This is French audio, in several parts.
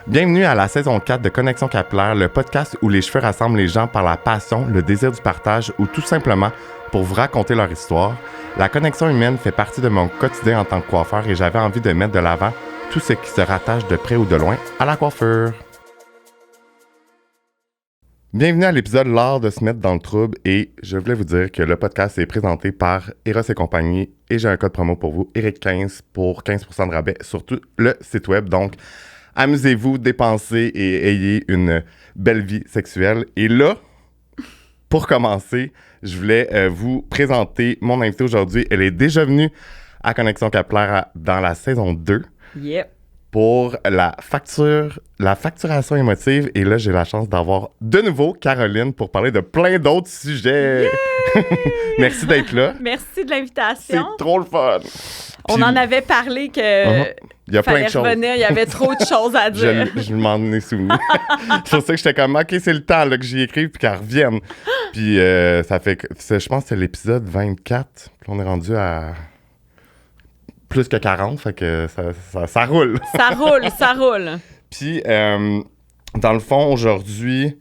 Bienvenue à la saison 4 de Connexion Capillaire, le podcast où les cheveux rassemblent les gens par la passion, le désir du partage ou tout simplement pour vous raconter leur histoire. La connexion humaine fait partie de mon quotidien en tant que coiffeur et j'avais envie de mettre de l'avant tout ce qui se rattache de près ou de loin à la coiffure. Bienvenue à l'épisode L'art de se mettre dans le trouble et je voulais vous dire que le podcast est présenté par Eros et compagnie et j'ai un code promo pour vous, Eric15 pour 15% de rabais sur tout le site web. Donc, amusez-vous, dépensez et ayez une belle vie sexuelle. Et là, pour commencer, je voulais vous présenter mon invitée aujourd'hui. Elle est déjà venue à Connexion Capillaire dans la saison 2. Yep. Pour la facturation émotive. Et là, j'ai la chance d'avoir de nouveau Caroline pour parler de plein d'autres sujets. Merci d'être là. Merci de l'invitation. C'est trop le fun. On en avait parlé que il y a plein de choses. Revenir, il y avait trop de choses à dire. Je m'en ai souvenu. C'est pour ça que j'étais comme, OK, c'est le temps là, que j'y écrive puis qu'elle revienne. Puis ça fait, je pense que c'est l'épisode 24. Puis on est rendu à plus que 40, fait que ça roule. Ça roule. Puis, dans le fond, aujourd'hui,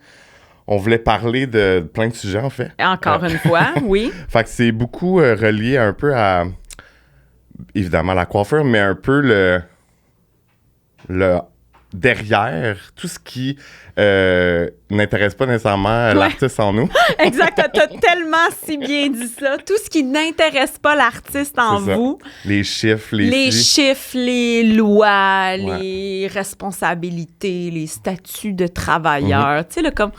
on voulait parler de plein de sujets, en fait. Encore une fois, oui. Fait que c'est beaucoup relié un peu à, évidemment, la coiffure, mais un peu le derrière, tout ce qui n'intéresse pas nécessairement l'artiste en nous. Exact, t'as tellement si bien dit ça. Tout ce qui n'intéresse pas l'artiste en vous. Les chiffres, les chiffres, les lois, les responsabilités, les statuts de travailleurs. Tu sais, comme...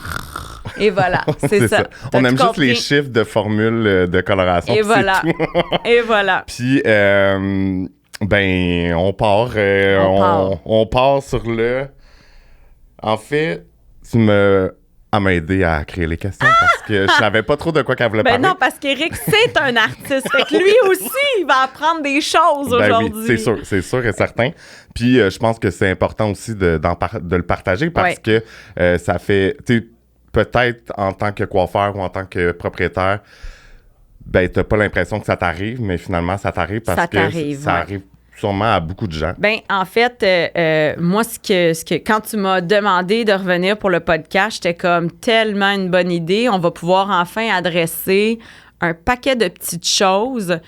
Et voilà, c'est ça. On aime juste les chiffres de formules de coloration. Et voilà. Et voilà. Puis... on part. On part sur le... En fait, tu m'as aidé à créer les questions parce que je savais pas trop de quoi qu'elle voulait parler. Non, parce qu'Éric, c'est un artiste. Fait que lui aussi, il va apprendre des choses aujourd'hui. Oui, c'est sûr et certain. Puis je pense que c'est important aussi de le partager parce que ça fait... Tu sais, peut-être en tant que coiffeur ou en tant que propriétaire, t'as pas l'impression que ça t'arrive, mais finalement, ça t'arrive parce que ça arrive sûrement à beaucoup de gens. En fait, moi, quand tu m'as demandé de revenir pour le podcast, j'étais comme tellement une bonne idée. On va pouvoir enfin adresser un paquet de petites choses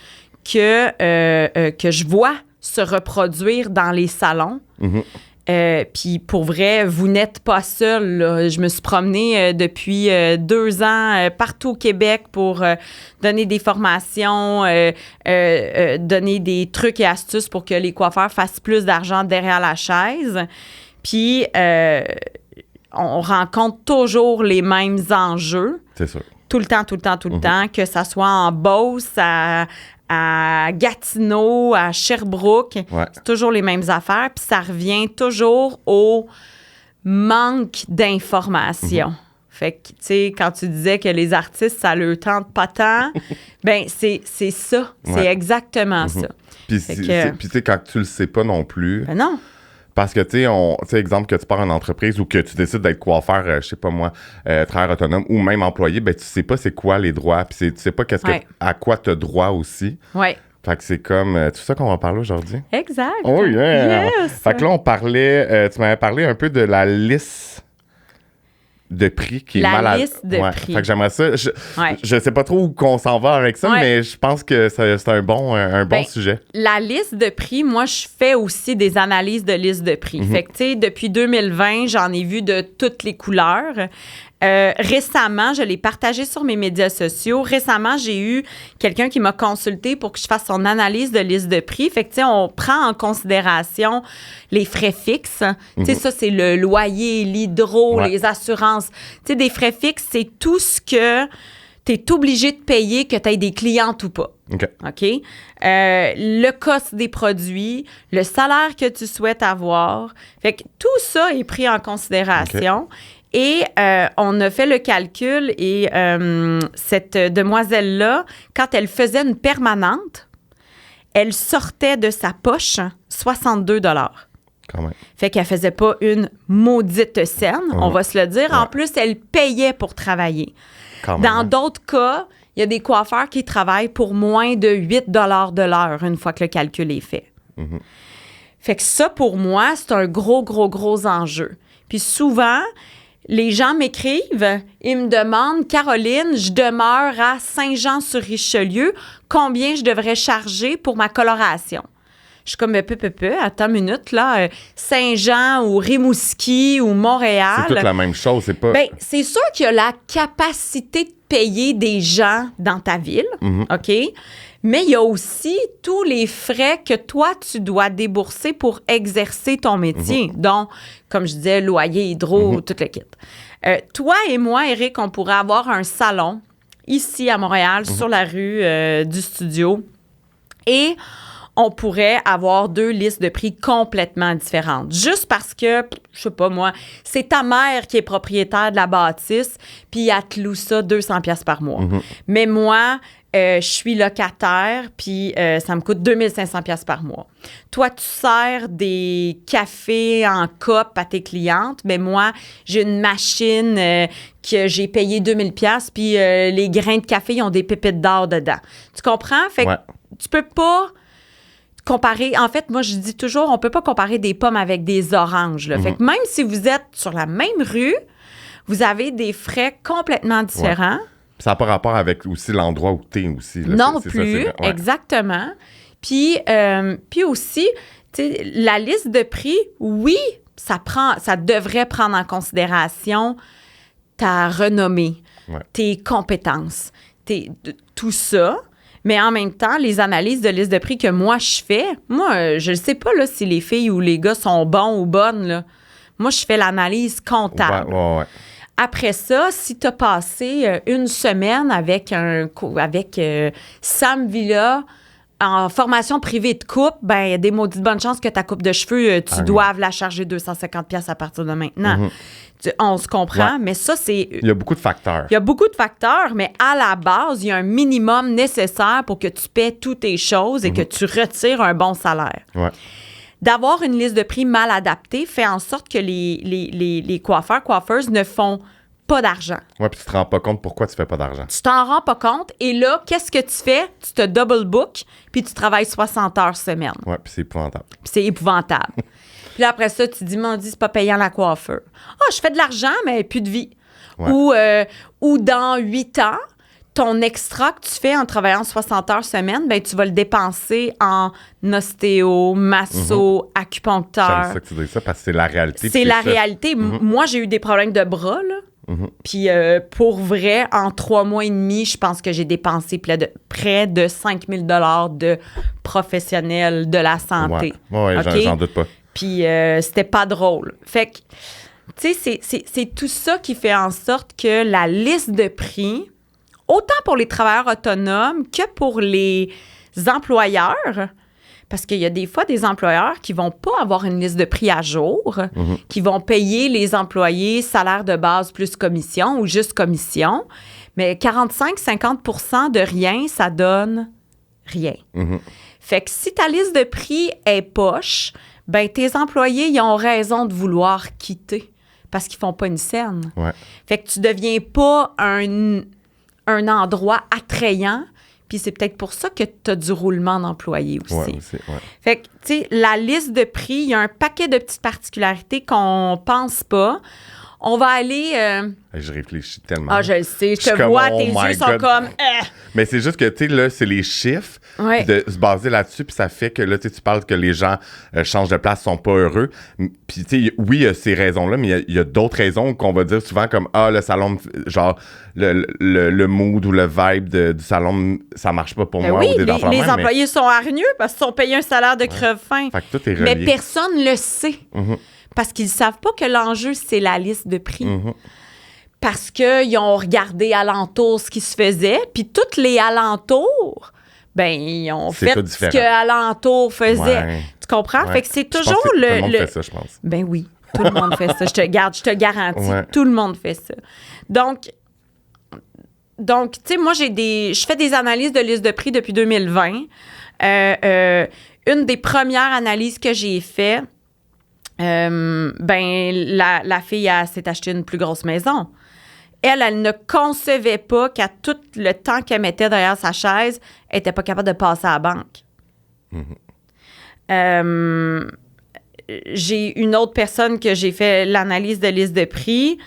que je vois se reproduire dans les salons. Mm-hmm. Puis pour vrai, vous n'êtes pas seul, là. Je me suis promenée depuis 2 ans partout au Québec pour donner des formations, donner des trucs et astuces pour que les coiffeurs fassent plus d'argent derrière la chaise. Puis on rencontre toujours les mêmes enjeux. C'est sûr. Tout le temps, que ça soit en Beauce, à Gatineau, à Sherbrooke. C'est toujours les mêmes affaires. Puis ça revient toujours au manque d'information. Fait que, tu sais, quand tu disais que les artistes, ça leur tente pas tant, c'est ça. C'est exactement ça. Puis, tu sais, quand tu le sais pas non plus... non. Parce que, tu sais, exemple, que tu pars en entreprise ou que tu décides d'être coiffeur, je sais pas moi, travailleur autonome ou même employé, tu sais pas c'est quoi les droits, puis tu sais pas à quoi tu as droit aussi. Oui. Fait que c'est comme tout ça qu'on va parler aujourd'hui. Exact. Oh yeah! Yes. Fait que là, on parlait, tu m'avais parlé un peu de la liste de prix qui est malade. La liste de prix. Fait que j'aimerais ça. Je sais pas trop où qu'on s'en va avec ça, mais je pense que c'est un bon sujet. La liste de prix, moi, je fais aussi des analyses de liste de prix. Fait que, tu sais, depuis 2020, j'en ai vu de toutes les couleurs. Récemment, je l'ai partagé sur mes médias sociaux. Récemment, j'ai eu quelqu'un qui m'a consulté pour que je fasse son analyse de liste de prix. Fait que, tu sais, on prend en considération les frais fixes. Tu sais, ça, c'est le loyer, l'hydro, les assurances. Tu sais, des frais fixes, c'est tout ce que tu es obligé de payer, que tu aies des clientes ou pas. OK? Le cost des produits, le salaire que tu souhaites avoir. Fait que tout ça est pris en considération. Okay. Et on a fait le calcul et cette demoiselle-là, quand elle faisait une permanente, elle sortait de sa poche 62 $. Quand même. Fait qu'elle faisait pas une maudite scène, on va se le dire. En plus, elle payait pour travailler. Dans d'autres cas, il y a des coiffeurs qui travaillent pour moins de 8 $ de l'heure une fois que le calcul est fait. Fait que ça, pour moi, c'est un gros, gros, gros enjeu. Puis souvent, les gens m'écrivent, ils me demandent, Caroline, je demeure à Saint-Jean-sur-Richelieu, combien je devrais charger pour ma coloration? Je suis comme, attends une minute, là, Saint-Jean ou Rimouski ou Montréal. C'est toute la même chose, c'est pas... Bien, c'est sûr qu'il y a la capacité de payer des gens dans ta ville, OK? Mais il y a aussi tous les frais que toi, tu dois débourser pour exercer ton métier. Donc, comme je disais, loyer, hydro, tout le kit. Toi et moi, Éric, on pourrait avoir un salon ici à Montréal, sur la rue du studio. Et on pourrait avoir 2 listes de prix complètement différentes. Juste parce que, je sais pas moi, c'est ta mère qui est propriétaire de la bâtisse, puis elle te loue ça 200$ par mois. Mais moi, je suis locataire, puis ça me coûte 2500$ par mois. Toi, tu sers des cafés en coupe à tes clientes, mais moi, j'ai une machine que j'ai payé 2000$, puis les grains de café, ils ont des pépites d'or dedans. Tu comprends? Fait que tu peux pas comparer. En fait, moi, je dis toujours, on peut pas comparer des pommes avec des oranges. Là. Fait que même si vous êtes sur la même rue, vous avez des frais complètement différents. Ça n'a pas rapport avec aussi l'endroit où tu es aussi. Là. Non plus, exactement. Puis aussi, la liste de prix, oui, ça devrait prendre en considération ta renommée, tes compétences, tout ça. Mais en même temps, les analyses de liste de prix que moi, je fais, je ne sais pas là, si les filles ou les gars sont bons ou bonnes. Là. Moi, je fais l'analyse comptable. Après ça, si tu as passé une semaine avec Sam Villa en formation privée de coupe, ben il y a des maudites bonnes chances que ta coupe de cheveux, tu doives la charger 250$ à partir de maintenant. On se comprend, mais ça, c'est... Il y a beaucoup de facteurs. Il y a beaucoup de facteurs, mais à la base, il y a un minimum nécessaire pour que tu paies toutes tes choses et que tu retires un bon salaire. D'avoir une liste de prix mal adaptée fait en sorte que les coiffeurs-coiffeuses ne font pas d'argent. Oui, puis tu te rends pas compte pourquoi tu fais pas d'argent. Tu t'en rends pas compte. Et là, qu'est-ce que tu fais? Tu te double book, puis tu travailles 60 heures semaine. Oui, puis c'est épouvantable. Puis là, après ça, tu te dis, mon Dieu, c'est pas payant la coiffeur. Ah, je fais de l'argent, mais plus de vie. Ou dans 8 ans, ton extra que tu fais en travaillant 60 heures semaine, ben tu vas le dépenser en ostéo, masso, acupuncteur. C'est ça que tu dis ça parce que c'est la réalité. C'est la réalité. Moi, j'ai eu des problèmes de bras, là. Puis pour vrai, en 3 mois et demi, je pense que j'ai dépensé près de 5000$ de professionnels de la santé. Oui, j'en doute pas. Puis c'était pas drôle. Fait que, tu sais, c'est tout ça qui fait en sorte que la liste de prix, autant pour les travailleurs autonomes que pour les employeurs, parce qu'il y a des fois des employeurs qui vont pas avoir une liste de prix à jour, qui vont payer les employés salaire de base plus commission ou juste commission, mais 45-50% de rien, ça donne rien. Fait que si ta liste de prix est poche, ben tes employés, ils ont raison de vouloir quitter parce qu'ils font pas une scène. Fait que tu deviens pas un endroit attrayant, puis c'est peut-être pour ça que tu as du roulement d'employés aussi. Fait que, tu sais, la liste de prix, il y a un paquet de petites particularités qu'on pense pas. On va aller... Je réfléchis tellement. Ah, je le sais. Je te vois, tes yeux sont comme... Mais c'est juste que, tu sais, là, c'est les chiffres, de se baser là-dessus, puis ça fait que, là, tu parles que les gens changent de place, sont pas heureux. Puis, tu sais, oui, il y a ces raisons-là, mais il y a d'autres raisons qu'on va dire souvent comme, le salon, genre, le mood ou le vibe du salon, ça marche pas pour moi. Oui, ou des les employés sont hargneux parce qu'ils sont payés un salaire de creve-faim. Fait que tout est relié. Mais personne le sait. Parce qu'ils ne savent pas que l'enjeu, c'est la liste de prix. Parce qu'ils ont regardé alentour ce qui se faisait, puis tous les alentours, ben ils ont fait ce que alentour faisait. Tu comprends? Fait que c'est toujours tout le monde fait ça, je pense. Ben oui, tout le monde fait ça. Je te garantis, tout le monde fait ça. Donc tu sais, moi, je fais des analyses de liste de prix depuis 2020. Une des premières analyses que j'ai faites, la fille, elle s'est acheté une plus grosse maison. Elle ne concevait pas qu'à tout le temps qu'elle mettait derrière sa chaise, elle n'était pas capable de passer à la banque. j'ai une autre personne que j'ai fait l'analyse de liste de prix.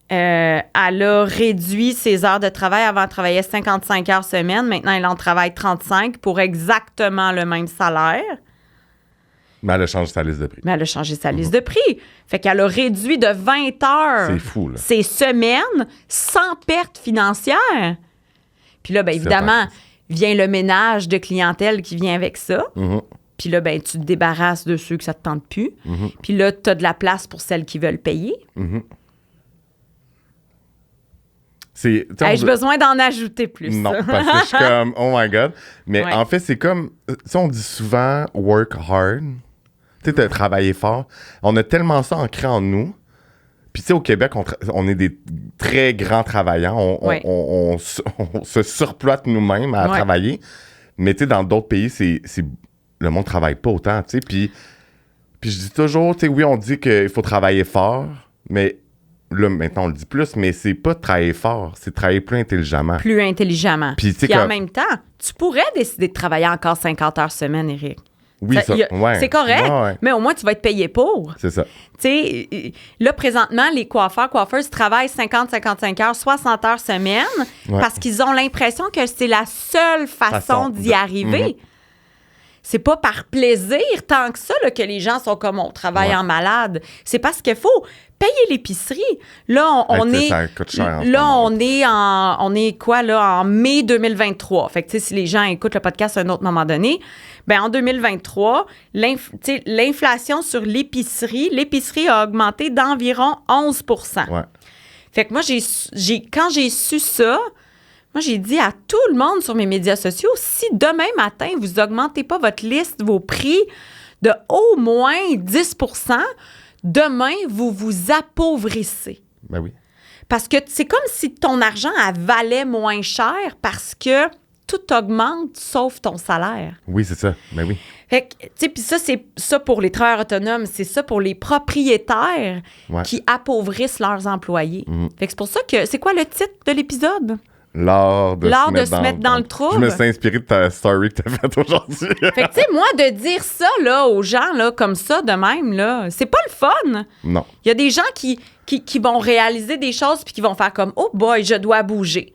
Elle a réduit ses heures de travail. Avant, elle travaillait 55 heures semaine. Maintenant, elle en travaille 35 pour exactement le même salaire. Mais elle a changé sa liste de prix. Mais elle a changé sa liste de prix. Fait qu'elle a réduit de 20 heures C'est fou, là. ses semaines sans perte financière. Puis là, bien évidemment, vient le ménage de clientèle qui vient avec ça. Puis là, ben, tu te débarrasses de ceux que ça te tente plus. Puis là, tu as de la place pour celles qui veulent payer. Ai-je besoin d'en ajouter plus? Non, parce que je suis comme, oh my God. Mais en fait, c'est comme, tu sais, on dit souvent work hard. Tu sais, de travailler fort. On a tellement ça ancré en nous. Puis, tu sais, au Québec, on est des très grands travailleurs. On se surploite nous-mêmes à travailler. Mais, tu sais, dans d'autres pays, le monde ne travaille pas autant, tu sais. Puis je dis toujours, tu sais, oui, on dit qu'il faut travailler fort, mais là, maintenant, on le dit plus, mais c'est pas de travailler fort, c'est de travailler plus intelligemment. Plus intelligemment. Puis en même temps, tu pourrais décider de travailler encore 50 heures semaine, Éric. Oui, c'est correct, mais au moins, tu vas être payé pour. C'est ça. Tu sais, là, présentement, les coiffeuses travaillent 50, 55 heures, 60 heures semaine parce qu'ils ont l'impression que c'est la seule façon d'y arriver. C'est pas par plaisir tant que ça là, que les gens sont comme on travaille en malade. C'est parce qu'il faut payer l'épicerie. Là, ça coûte cher on est quoi là en mai 2023. Fait que tu sais si les gens écoutent le podcast à un autre moment donné, ben en 2023, l'inflation sur l'épicerie a augmenté d'environ 11 %. Fait que moi quand j'ai su ça, moi, j'ai dit à tout le monde sur mes médias sociaux, si demain matin, vous n'augmentez pas votre liste, vos prix de au moins 10 %, demain, vous vous appauvrissez. Ben oui. Parce que c'est comme si ton argent valait moins cher parce que tout augmente sauf ton salaire. Oui, c'est ça. Ben oui. Fait que, tu sais, puis ça, c'est ça pour les travailleurs autonomes, c'est ça pour les propriétaires qui appauvrissent leurs employés. Fait que c'est pour ça que, c'est quoi le titre de l'épisode? L'art de se mettre dans le trouble. Je me suis inspirée de ta story que tu as faite aujourd'hui. Fait que, tu sais, moi, de dire ça, là, aux gens, là, comme ça, de même, là, c'est pas le fun. Non. Il y a des gens qui vont réaliser des choses puis qui vont faire comme, oh boy, je dois bouger.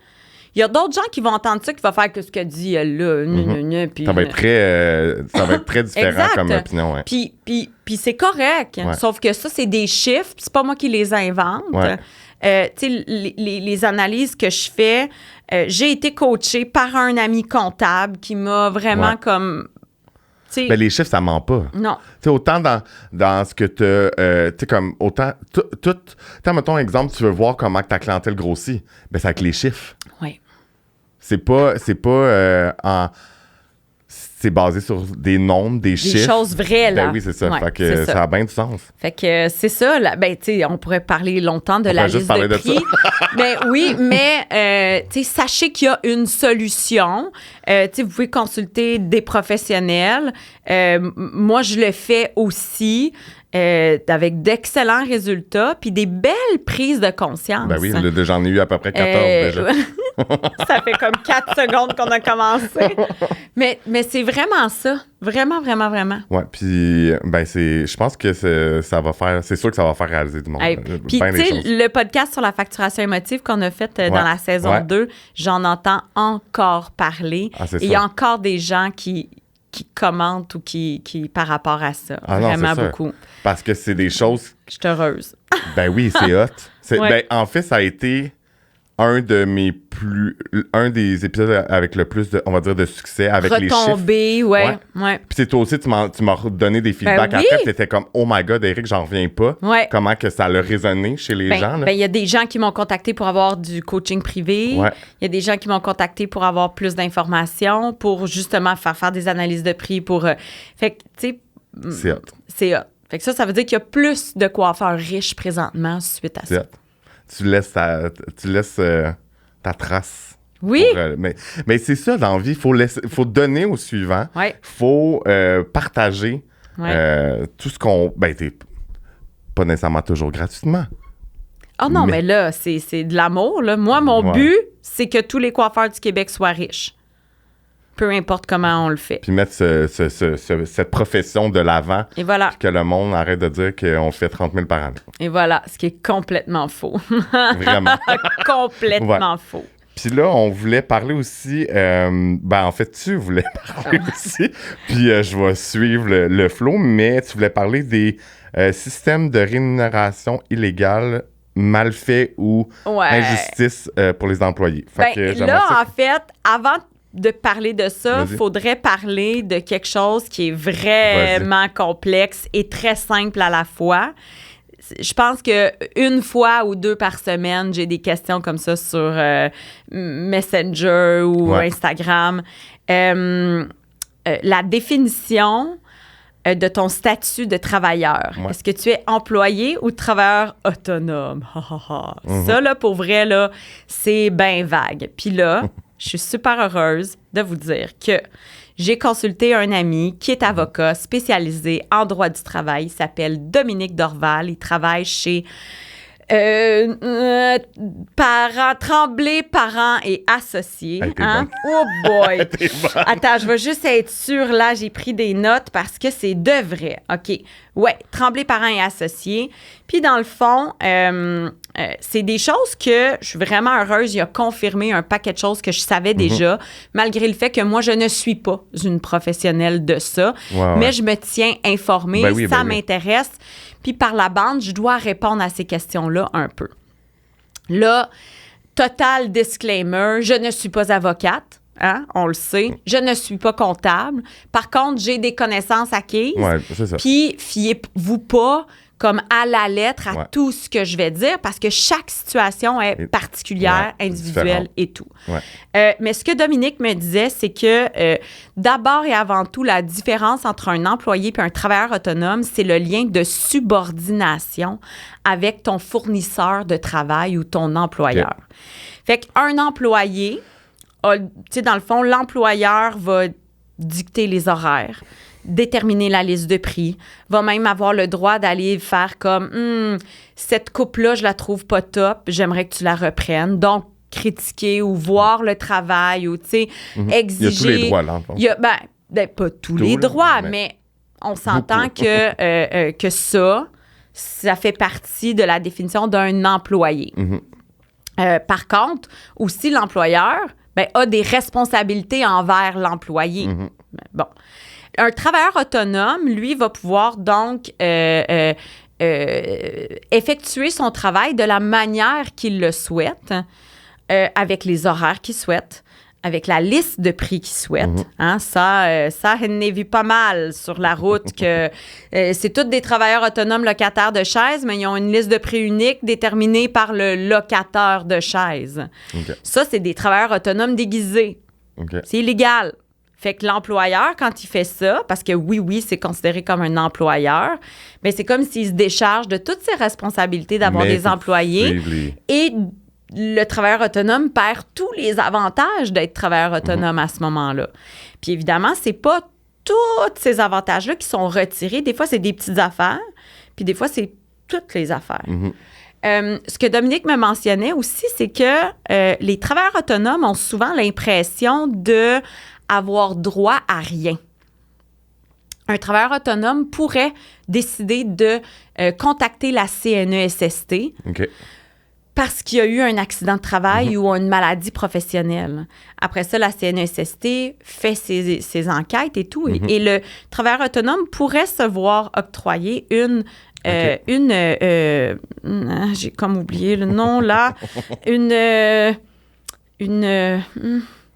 Il y a d'autres gens qui vont entendre ça, qui vont faire que ce qu'elle dit, là, puis... Ça va être très différent comme opinion, ouais. Puis c'est correct. Sauf que ça, c'est des chiffres, c'est pas moi qui les invente. Tu sais, les analyses que je fais, j'ai été coachée par un ami comptable qui m'a vraiment comme... Ben, les chiffres, ça ment pas. Non. Tu sais, autant dans ce que tu sais, comme autant... Tu sais, mettons exemple, tu veux voir comment ta clientèle grossit. Ben, c'est avec les chiffres. Oui. C'est pas c'est basé sur des nombres, des chiffres. Des choses vraies, là. Ben oui, c'est ça. Fait que ça a bien du sens. Fait que c'est ça. Là, ben, tu sais, on pourrait parler longtemps de la liste de prix. Ben oui, mais, tu sais, sachez qu'il y a une solution. Tu sais, vous pouvez consulter des professionnels. Moi, je le fais aussi. Avec d'excellents résultats puis des belles prises de conscience. Ben oui, j'en ai eu à peu près 14 déjà. Ça fait comme 4 secondes qu'on a commencé. Mais c'est vraiment ça. Vraiment, vraiment, vraiment. Ouais, puis ben je pense que ça va faire... C'est sûr que ça va faire réaliser du monde. Puis, tu sais, le podcast sur la facturation émotive qu'on a fait dans la saison 2, j'en entends encore parler. Et il y a encore des gens qui commentent ou qui par rapport à ça. Vraiment beaucoup. Parce que c'est des choses... Je suis heureuse. Ben oui, c'est hot. Ben, en fait, ça a été un des épisodes avec le plus de, on va dire, de succès avec les chiffres. Retombées, ouais. Puis c'est toi aussi, tu m'as donné des feedbacks après, puis t'étais comme, oh my God, Éric, j'en reviens pas. Ouais. Comment que ça a résonné chez les gens, là? Ben, il y a des gens qui m'ont contacté pour avoir du coaching privé. Ouais. Il y a des gens qui m'ont contacté pour avoir plus d'informations, pour justement faire des analyses de prix, pour... fait que, tu sais... C'est hot. C'est hot. Fait que ça veut dire qu'il y a plus de coiffeurs riches présentement suite à ça. C'est hot. Tu laisses ta trace. Oui. Mais c'est ça dans la vie. Faut donner au suivant. Ouais. Faut partager tout ce qu'on... Ben, pas nécessairement toujours gratuitement. Ah non, mais là, c'est de l'amour. Là. Moi, mon but, c'est que tous les coiffeurs du Québec soient riches. peu importe comment on le fait. Puis mettre cette profession de l'avant. Et voilà. Puis que le monde arrête de dire qu'on fait 30 000 par année. Et voilà, ce qui est complètement faux. Vraiment. Complètement faux. Puis là, on voulait parler aussi... en fait, tu voulais parler aussi. Puis je vais suivre le flow, mais tu voulais parler des systèmes de rémunération illégale mal faits ou injustice pour les employés. En fait, avant de parler de ça, il faudrait parler de quelque chose qui est vraiment complexe et très simple à la fois. Je pense que une fois ou deux par semaine, j'ai des questions comme ça sur Messenger ou Instagram. La définition de ton statut de travailleur. Ouais. Est-ce que tu es employé ou travailleur autonome? Ça, là, pour vrai, là, c'est bien vague. Puis là, je suis super heureuse de vous dire que j'ai consulté un ami qui est avocat spécialisé en droit du travail. Il s'appelle Dominique Dorval. Il travaille chez Tremblay, Parents et Associés. Hein? Oh boy! Attends, je vais juste être sûre. Là, j'ai pris des notes parce que c'est de vrai. OK. Ouais, Tremblay, Parents et Associés. Puis dans le fond, c'est des choses que je suis vraiment heureuse. Il a confirmé un paquet de choses que je savais déjà, malgré le fait que moi, je ne suis pas une professionnelle de ça. Mais je me tiens informée. Ça m'intéresse. Puis par la bande, je dois répondre à ces questions-là un peu. Là, total disclaimer, je ne suis pas avocate. Hein, on le sait. Je ne suis pas comptable. Par contre, j'ai des connaissances acquises. Ouais, c'est ça. Puis, fiez-vous pas comme à la lettre à tout ce que je vais dire parce que chaque situation est particulière, individuelle et tout. Mais ce que Dominique me disait, c'est que d'abord et avant tout, la différence entre un employé et un travailleur autonome, c'est le lien de subordination avec ton fournisseur de travail ou ton employeur. Fait qu'un employé, tu sais, dans le fond, l'employeur va dicter les horaires, déterminer la liste de prix, va même avoir le droit d'aller faire comme cette coupe-là, je la trouve pas top, j'aimerais que tu la reprennes. Donc, critiquer ou voir le travail ou, tu sais, exiger. Il y a tous les droits, là, en fait. Il y a, pas tous les droits, mais on s'entend que ça fait partie de la définition d'un employé. Par contre, aussi, l'employeur a des responsabilités envers l'employé. Bon. Un travailleur autonome, lui, va pouvoir donc effectuer son travail de la manière qu'il le souhaite, avec les horaires qu'il souhaite, avec la liste de prix qu'il souhaite. Hein, ça, on a vu pas mal sur la route que c'est tous des travailleurs autonomes locataires de chaises, mais ils ont une liste de prix unique déterminée par le locateur de chaises. Ça, c'est des travailleurs autonomes déguisés. C'est illégal. Fait que l'employeur, quand il fait ça, parce que oui, c'est considéré comme un employeur, mais c'est comme s'il se décharge de toutes ses responsabilités d'avoir des employés et le travailleur autonome perd tous les avantages d'être travailleur autonome à ce moment-là. Puis évidemment, c'est pas tous ces avantages-là qui sont retirés. Des fois, c'est des petites affaires, puis des fois, c'est toutes les affaires. Ce que Dominique me mentionnait aussi, c'est que les travailleurs autonomes ont souvent l'impression de avoir droit à rien. Un travailleur autonome pourrait décider de contacter la CNESST parce qu'il y a eu un accident de travail ou une maladie professionnelle. Après ça, la CNESST fait ses enquêtes et tout. Et le travailleur autonome pourrait se voir octroyer j'ai comme oublié le nom là,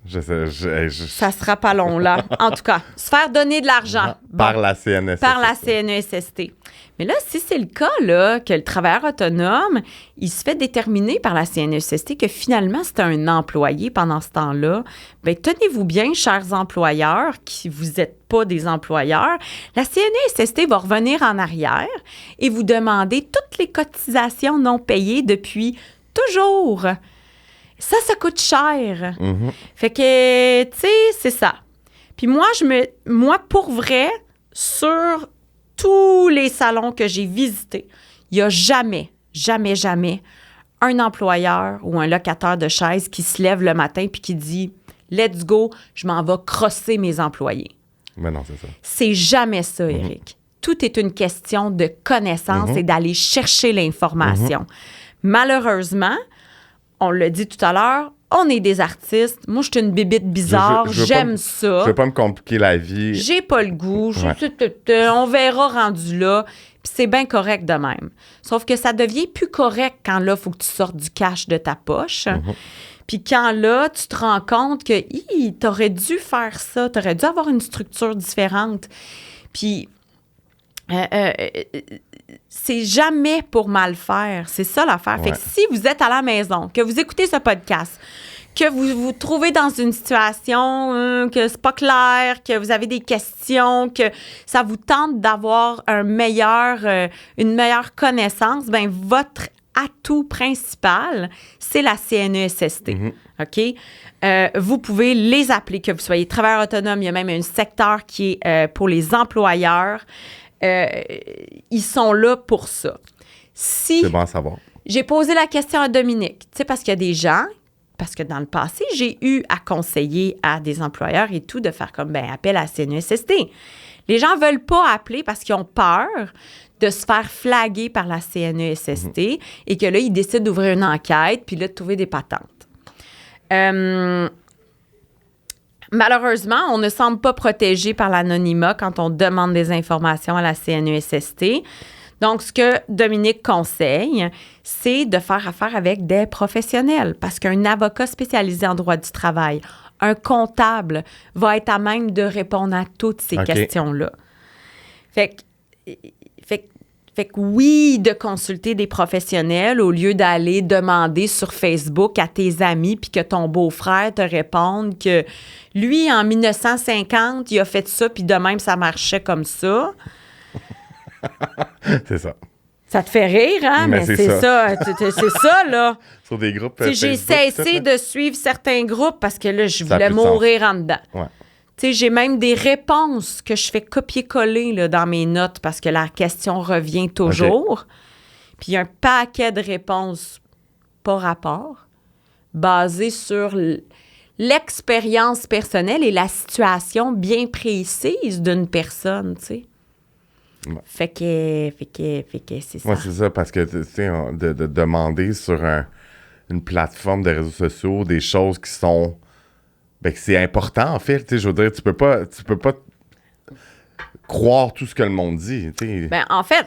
ça sera pas long, là. En tout cas, se faire donner de l'argent. Par la CNESST. Par la CNESST. Mais là, si c'est le cas, là, que le travailleur autonome, il se fait déterminer par la CNESST que finalement, c'est un employé pendant ce temps-là, bien, tenez-vous bien, chers employeurs, qui vous n'êtes pas des employeurs, la CNESST va revenir en arrière et vous demander toutes les cotisations non payées depuis toujours. Ça coûte cher. Fait que, tu sais, c'est ça. Puis moi, pour vrai, sur tous les salons que j'ai visités, il n'y a jamais un employeur ou un locataire de chaises qui se lève le matin puis qui dit let's go, je m'en vais crosser mes employés. Mais non, c'est ça. C'est jamais ça, Éric. Tout est une question de connaissance et d'aller chercher l'information. Malheureusement, on l'a dit tout à l'heure, on est des artistes. Moi, je suis une bébite bizarre. J'aime ça. Je veux pas me compliquer la vie. J'ai pas le goût. On verra rendu là. Puis c'est bien correct de même. Sauf que ça devient plus correct quand là, il faut que tu sortes du cash de ta poche. Puis quand là, tu te rends compte que t'aurais dû faire ça. T'aurais dû avoir une structure différente. Puis c'est jamais pour mal faire. C'est ça l'affaire. Fait que si vous êtes à la maison, que vous écoutez ce podcast, que vous vous trouvez dans une situation que c'est pas clair, que vous avez des questions, que ça vous tente d'avoir une meilleure connaissance, ben votre atout principal, c'est la CNESST. OK? Vous pouvez les appeler, que vous soyez travailleur autonome. Il y a même un secteur qui est pour les employeurs. Ils sont là pour ça. C'est bon à savoir. J'ai posé la question à Dominique, tu sais, parce qu'il y a des gens, parce que dans le passé, j'ai eu à conseiller à des employeurs et tout de faire comme, appel à la CNESST. Les gens ne veulent pas appeler parce qu'ils ont peur de se faire flaguer par la CNESST et que là, ils décident d'ouvrir une enquête puis là, de trouver des patentes. Malheureusement, on ne semble pas protégé par l'anonymat quand on demande des informations à la CNESST. Donc, ce que Dominique conseille, c'est de faire affaire avec des professionnels parce qu'un avocat spécialisé en droit du travail, un comptable, va être à même de répondre à toutes ces questions-là. Fait que oui, de consulter des professionnels au lieu d'aller demander sur Facebook à tes amis puis que ton beau-frère te réponde que lui, en 1950, il a fait ça puis de même, ça marchait comme ça. C'est ça. Ça te fait rire, hein? Mais c'est ça. C'est ça, là. Sur des groupes j'ai cessé de suivre certains groupes parce que là, je Ça voulais mourir en dedans. Ouais. Tu sais, j'ai même des réponses que je fais copier-coller là, dans mes notes parce que la question revient toujours. Puis il y a un paquet de réponses pas rapport, basées sur l'expérience personnelle et la situation bien précise d'une personne, tu sais. Ouais. Fait que c'est ça. Moi, c'est ça, parce que, tu sais, de demander sur une plateforme de réseaux sociaux des choses qui sont... que c'est important, en fait. Tu sais, je veux dire, tu peux pas croire tout ce que le monde dit, tu sais. En fait,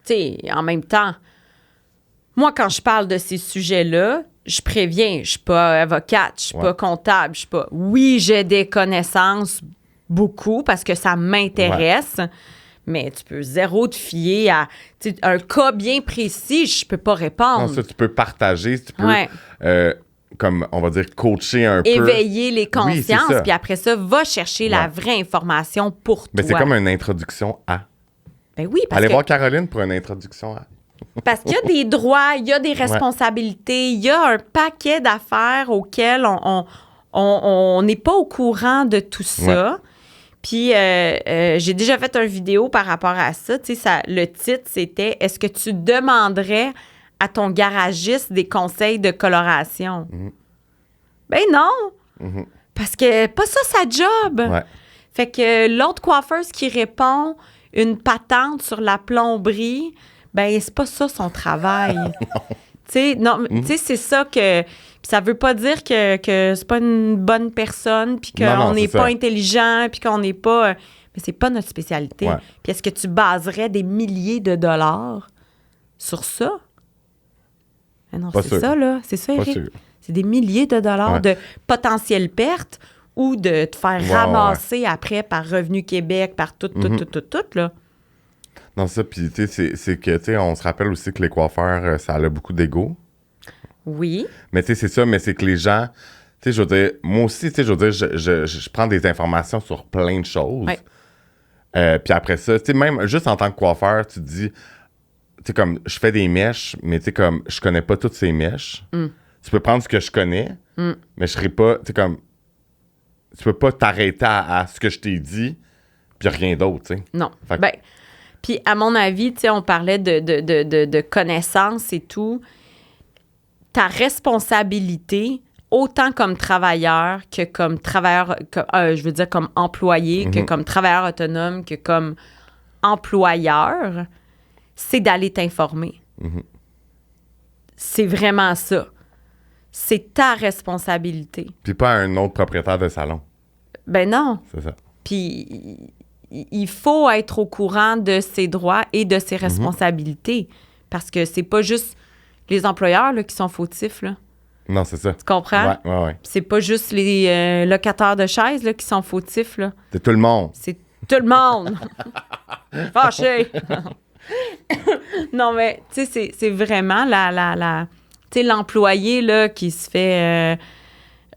tu sais, en même temps, moi, quand je parle de ces sujets-là, je préviens, je suis pas avocate, je suis pas comptable, je suis pas... Oui, j'ai des connaissances, beaucoup, parce que ça m'intéresse, mais tu peux zéro te fier à un cas bien précis, je peux pas répondre. Non, ça, tu peux partager, tu peux, comme on va dire, coacher un peu. Éveiller les consciences, oui, puis après ça, va chercher la vraie information pour toi. Mais c'est comme une introduction à. Ben oui, parce Allez que... voir Caroline pour une introduction à. Parce qu'il y a des droits, il y a des responsabilités, il y a un paquet d'affaires auxquelles on n'est pas au courant de tout ça. Ouais. Puis, j'ai déjà fait une vidéo par rapport à ça. Tu sais, le titre, c'était « Est-ce que tu demanderais à ton garagiste des conseils de coloration? Ben non! Parce que pas ça sa job! Ouais. Fait que l'autre coiffeuse qui répond une patente sur la plomberie, ben c'est pas ça son travail. Tu sais, c'est ça que... Puis ça veut pas dire que c'est pas une bonne personne, puis qu'on n'est pas intelligent, puis qu'on n'est pas... mais c'est pas notre spécialité. Ouais. Puis est-ce que tu baserais des milliers de dollars sur ça? Mais non, c'est ça, là. C'est ça, Éric. C'est des milliers de dollars de potentielles pertes ou de te faire ramasser après par Revenu Québec, par tout, là. Non, ça, puis tu sais, c'est que, tu sais, on se rappelle aussi que les coiffeurs, ça a beaucoup d'ego. Oui. Mais tu sais, c'est ça, mais c'est que les gens, tu sais, je veux dire, moi aussi, tu sais, je veux dire, je prends des informations sur plein de choses. Ouais. Puis après ça, tu sais, même juste en tant que coiffeur, tu te dis, tu sais, comme, je fais des mèches, mais tu sais, comme, je connais pas toutes ces mèches. Tu peux prendre ce que je connais, mais je serais pas, tu sais, comme, tu peux pas t'arrêter à ce que je t'ai dit, puis rien d'autre, tu sais. Non. Ben, puis à mon avis, tu sais, on parlait de connaissances et tout. Ta responsabilité, autant comme travailleur que comme travailleur, je veux dire comme employé, que comme travailleur autonome, que comme employeur, c'est d'aller t'informer. C'est vraiment ça. C'est ta responsabilité. Puis pas un autre propriétaire de salon. Ben non. C'est ça. Puis il faut être au courant de ses droits et de ses responsabilités. Parce que c'est pas juste les employeurs là, qui sont fautifs, là. Non, c'est ça. Tu comprends? Ouais. C'est pas juste les locataires de chaises là, qui sont fautifs, là. C'est tout le monde. C'est tout le monde. Fâché. Non, mais, tu sais, c'est vraiment tu sais, l'employé, là, qui se fait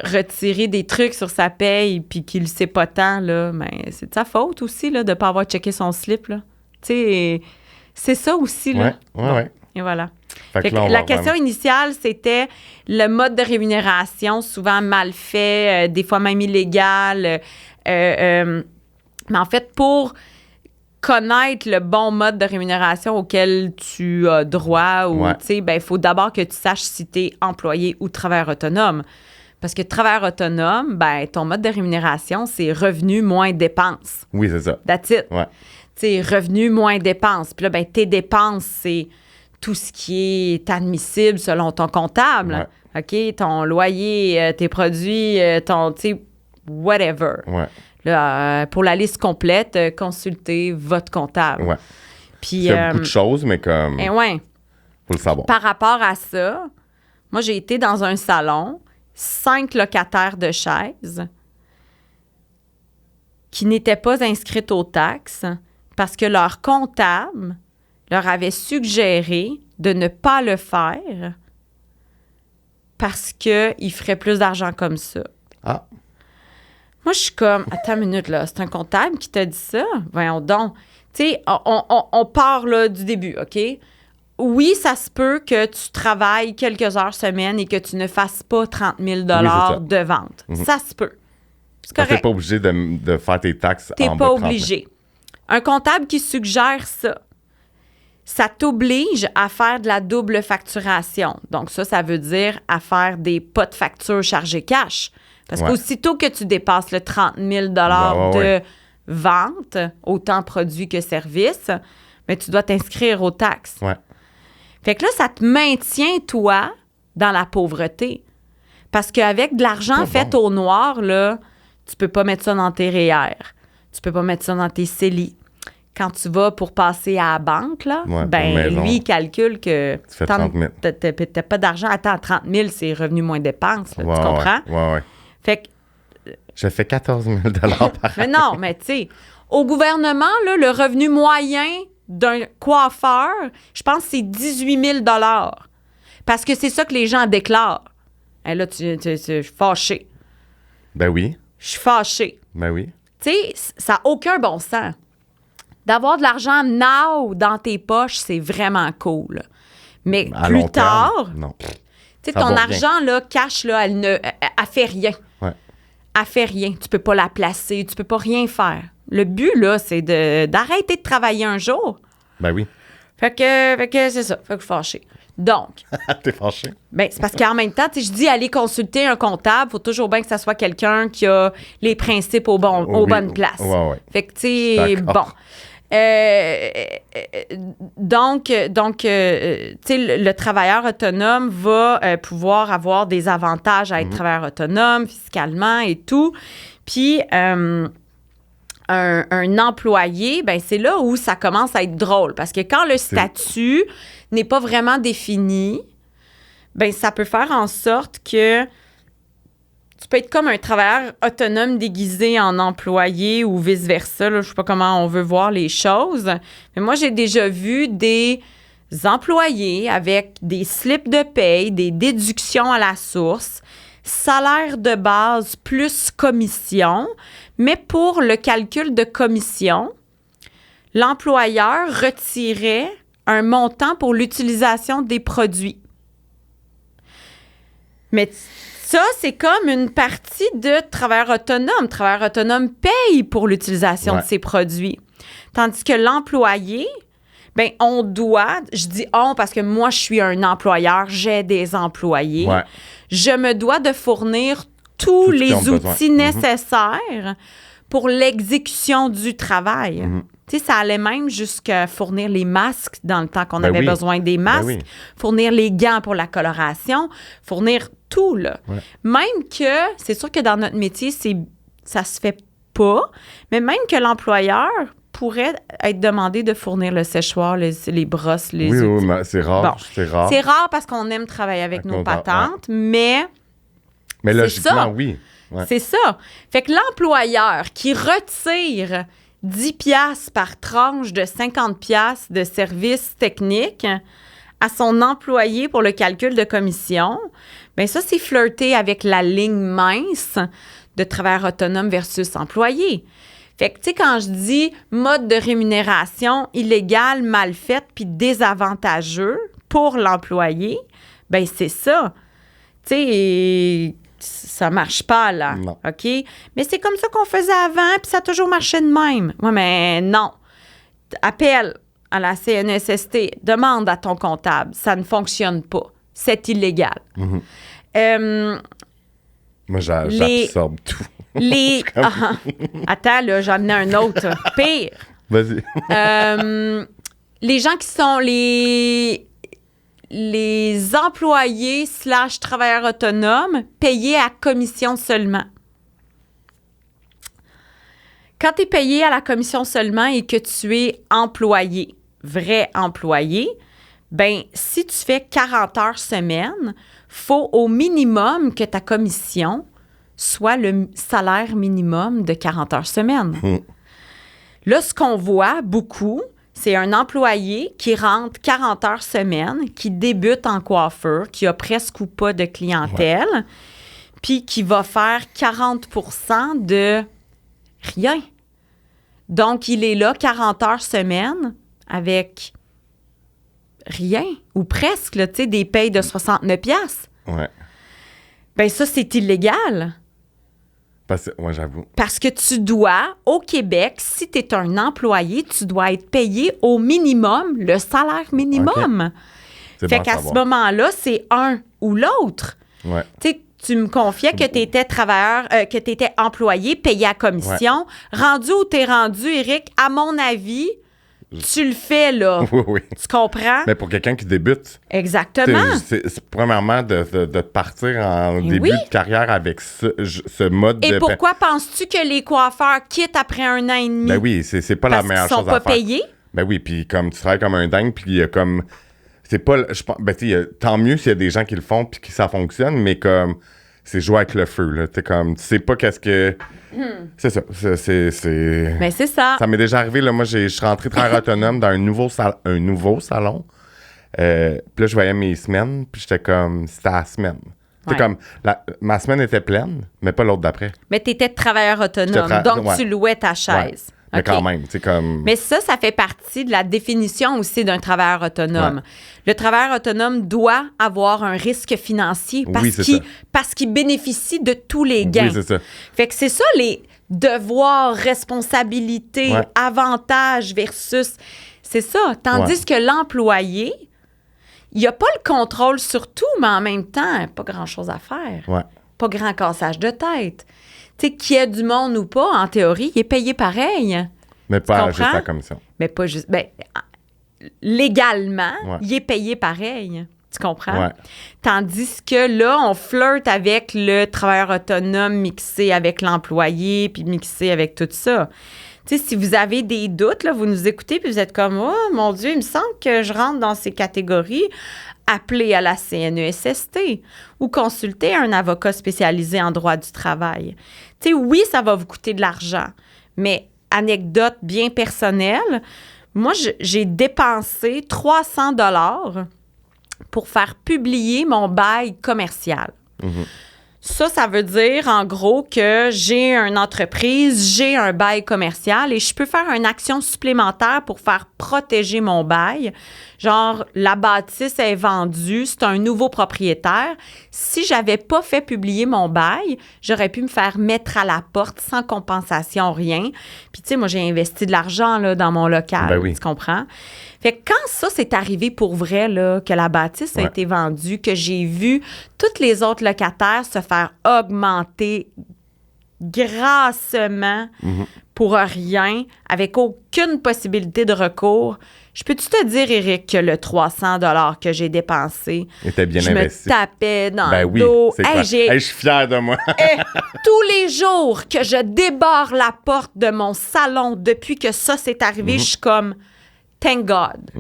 retirer des trucs sur sa paye puis qu'il le sait pas tant, là, mais c'est de sa faute aussi, là, de pas avoir checké son slip, là. Tu sais, c'est ça aussi, là. Ouais. Et voilà. Fait que là, la question initiale, c'était le mode de rémunération, souvent mal fait, des fois même illégal. Mais en fait, pour connaître le bon mode de rémunération auquel tu as droit, ou tu sais, ben, il faut d'abord que tu saches si tu es employé ou travailleur autonome. Parce que travailleur autonome, ben, ton mode de rémunération, c'est revenu moins dépenses. Oui, c'est ça. That's it. Ouais. Tu sais, revenu moins dépenses. Puis là, ben, tes dépenses, c'est tout ce qui est admissible selon ton comptable. OK? Ton loyer, tes produits, ton, tu sais, whatever. Ouais. Là, pour la liste complète, consultez votre comptable. Ouais. Puis, il y a beaucoup de choses, mais comme... ouais. Faut le savoir. Par rapport à ça, moi, j'ai été dans un salon, 5 locataires de chaises qui n'étaient pas inscrites aux taxes parce que leur comptable leur avait suggéré de ne pas le faire parce qu'ils feraient plus d'argent comme ça. Ah. Moi, je suis comme, attends une minute, là, c'est un comptable qui t'a dit ça? Voyons donc. Tu sais, on part là, du début, OK? Oui, ça se peut que tu travailles quelques heures semaine et que tu ne fasses pas 30 000 de vente. Ça se peut. C'est correct. Tu n'es pas obligé de faire tes taxes T'es en pas bas de 30 000. obligé. Un comptable qui suggère ça t'oblige à faire de la double facturation. Donc ça veut dire à faire des pas de facture chargés cash. Parce qu'aussitôt que tu dépasses le 30 000 de vente, autant produits que services, mais tu dois t'inscrire aux taxes. Ouais. Fait que là, ça te maintient, toi, dans la pauvreté. Parce qu'avec de l'argent fait au noir, là, tu peux pas mettre ça dans tes REER. Tu peux pas mettre ça dans tes CELI. Quand tu vas pour passer à la banque, là, lui, il calcule que tu fais 30 000. T'as pas d'argent. Attends, 30 000, c'est revenu moins dépenses. Tu comprends? Ouais. Fait que... Je fais 14 000 par an. Mais non, mais tu sais, au gouvernement, là, le revenu moyen d'un coiffeur, je pense que c'est 18 000 parce que c'est ça que les gens déclarent. Et là, je suis fâchée. Ben oui. Je suis fâchée. Ben oui. Tu sais, ça n'a aucun bon sens. D'avoir de l'argent now dans tes poches, c'est vraiment cool. Mais à plus long terme, tard, non. Tu sais, ton argent, là, cash, là, elle fait rien. Ouais. Elle fait rien. Tu peux pas la placer, tu peux pas rien faire. Le but, là, c'est d'arrêter de travailler un jour. Ben oui. Fait que c'est ça. Fait que je suis fâchée. Donc. T'es fâché? Ben, c'est parce qu'en même temps, je dis aller consulter un comptable, faut toujours bien que ça soit quelqu'un qui a les principes aux bonnes places. Ouais. Fait que, tu sais, bon. Donc, tu sais, le travailleur autonome va pouvoir avoir des avantages à être travailleur autonome fiscalement et tout. Puis, un employé, ben c'est là où ça commence à être drôle. Parce que quand le statut n'est pas vraiment défini, ben ça peut faire en sorte que tu peux être comme un travailleur autonome déguisé en employé ou vice-versa. Là, je sais pas comment on veut voir les choses. Mais moi, j'ai déjà vu des employés avec des slips de paye, des déductions à la source, salaire de base plus commission. Mais pour le calcul de commission, l'employeur retirait un montant pour l'utilisation des produits. Mais ça, c'est comme une partie de travailleur autonome. Travailleur autonome paye pour l'utilisation de ces produits. Tandis que l'employé, bien, on doit, je dis on parce que moi, je suis un employeur, j'ai des employés. Ouais. je me dois de fournir tous les outils nécessaires pour l'exécution du travail. Tu sais, ça allait même jusqu'à fournir les masques dans le temps qu'on avait besoin des masques, fournir les gants pour la coloration, fournir tout, là. Ouais. Même que, c'est sûr que dans notre métier, ça se fait pas, mais même que l'employeur pourrait être demandé de fournir le séchoir, les brosses, les outils. Oui, mais c'est rare. Bon, c'est rare. C'est rare parce qu'on aime travailler avec nos patentes, mais logiquement, ça. oui. Ouais. C'est ça. Fait que l'employeur qui retire 10 piastres par tranche de 50 piastres de services techniques à son employé pour le calcul de commission, bien ça, c'est flirter avec la ligne mince de travailleur autonome versus employé. Fait que, tu sais, quand je dis mode de rémunération illégal, mal fait puis désavantageux pour l'employé, bien, c'est ça. Tu sais, ça marche pas, là. Non. OK? Mais c'est comme ça qu'on faisait avant puis ça a toujours marché de même. Oui, mais non. Appelle à la CNESST, demande à ton comptable. Ça ne fonctionne pas. C'est illégal. Moi, j'absorbe tout. Attends, là, j'en ai un autre. Pire. Vas-y. Les gens qui sont les employés / travailleurs autonomes payés à commission seulement. Quand tu es payé à la commission seulement et que tu es employé, vrai employé, ben si tu fais 40 heures semaine, faut au minimum que ta commission soit le salaire minimum de 40 heures semaine. Là, ce qu'on voit beaucoup, c'est un employé qui rentre 40 heures semaine, qui débute en coiffure, qui a presque ou pas de clientèle, puis qui va faire 40% de rien. Donc, il est là 40 heures semaine avec rien, ou presque, tu sais, des payes de 69 piastres. Ouais. Bien, ça, c'est illégal. Moi, j'avoue. Parce que tu dois, au Québec, si tu es un employé, tu dois être payé au minimum, le salaire minimum. Okay. Fait qu'à ce moment-là, c'est un ou l'autre. Ouais. Tu sais, tu me confiais que tu étais travailleur, que tu étais employé, payé à commission. Ouais. Rendu où tu es rendu, Éric, à mon avis, tu le fais, là. Oui. Tu comprends? Mais pour quelqu'un qui débute. Exactement. C'est premièrement de partir en début de carrière avec ce mode Et pourquoi penses-tu que les coiffeurs quittent après 1 an et demi? Ben oui, c'est pas la meilleure chose à faire. Parce qu'ils sont pas payés? Ben oui, puis comme tu travailles comme un dingue, puis il y a comme... C'est pas... Je pense, ben tu sais, tant mieux s'il y a des gens qui le font puis que ça fonctionne, mais comme... C'est jouer avec le feu, là. Tu sais pas qu'est-ce que... C'est ça. Mais c'est ça. Ça m'est déjà arrivé, là. Moi, je suis rentré travailleur autonome dans un nouveau salon. Puis là, je voyais mes semaines, puis j'étais comme... C'était la semaine. Ouais. Comme... ma semaine était pleine, mais pas l'autre d'après. Mais t'étais travailleur autonome, donc tu louais ta chaise. Ouais. Mais quand même, tu sais, comme... Mais ça fait partie de la définition aussi d'un travailleur autonome. Ouais. Le travailleur autonome doit avoir un risque financier parce qu'il bénéficie de tous les gains. Oui, c'est ça. Fait que c'est ça, les devoirs, responsabilités, avantages versus... C'est ça. Tandis que l'employé, il n'a pas le contrôle sur tout, mais en même temps, pas grand-chose à faire. Ouais. Pas grand cassage de tête. Tu sais, qu'il y ait du monde ou pas, en théorie, il est payé pareil. Mais pas juste la commission. Mais pas juste... Ben, légalement, il est payé pareil. Tu comprends? Ouais. Tandis que là, on flirte avec le travailleur autonome mixé avec l'employé puis mixé avec tout ça. Tu sais, si vous avez des doutes, là, vous nous écoutez puis vous êtes comme « Oh, mon Dieu, il me semble que je rentre dans ces catégories », appelez à la CNESST ou consultez un avocat spécialisé en droit du travail. Tu sais, oui, ça va vous coûter de l'argent, mais anecdote bien personnelle, moi, j'ai dépensé 300 $ pour faire publier mon bail commercial. Mm-hmm. Ça veut dire, en gros, que j'ai une entreprise, j'ai un bail commercial et je peux faire une action supplémentaire pour faire protéger mon bail. Genre, la bâtisse est vendue, c'est un nouveau propriétaire. Si j'avais pas fait publier mon bail, j'aurais pu me faire mettre à la porte sans compensation, rien. Puis, tu sais, moi, j'ai investi de l'argent là, dans mon local, tu comprends? Fait que quand ça s'est arrivé pour vrai, là, que la bâtisse a été vendue, que j'ai vu tous les autres locataires se faire augmenter grassement pour rien, avec aucune possibilité de recours, je peux-tu te dire, Éric, que le 300 $ que j'ai dépensé, était bien je investi. Me tapais dans Ben le oui, dos. c'est quoi? Je suis fière de moi. Tous les jours que je débarre la porte de mon salon depuis que ça s'est arrivé, je suis comme... Thank God.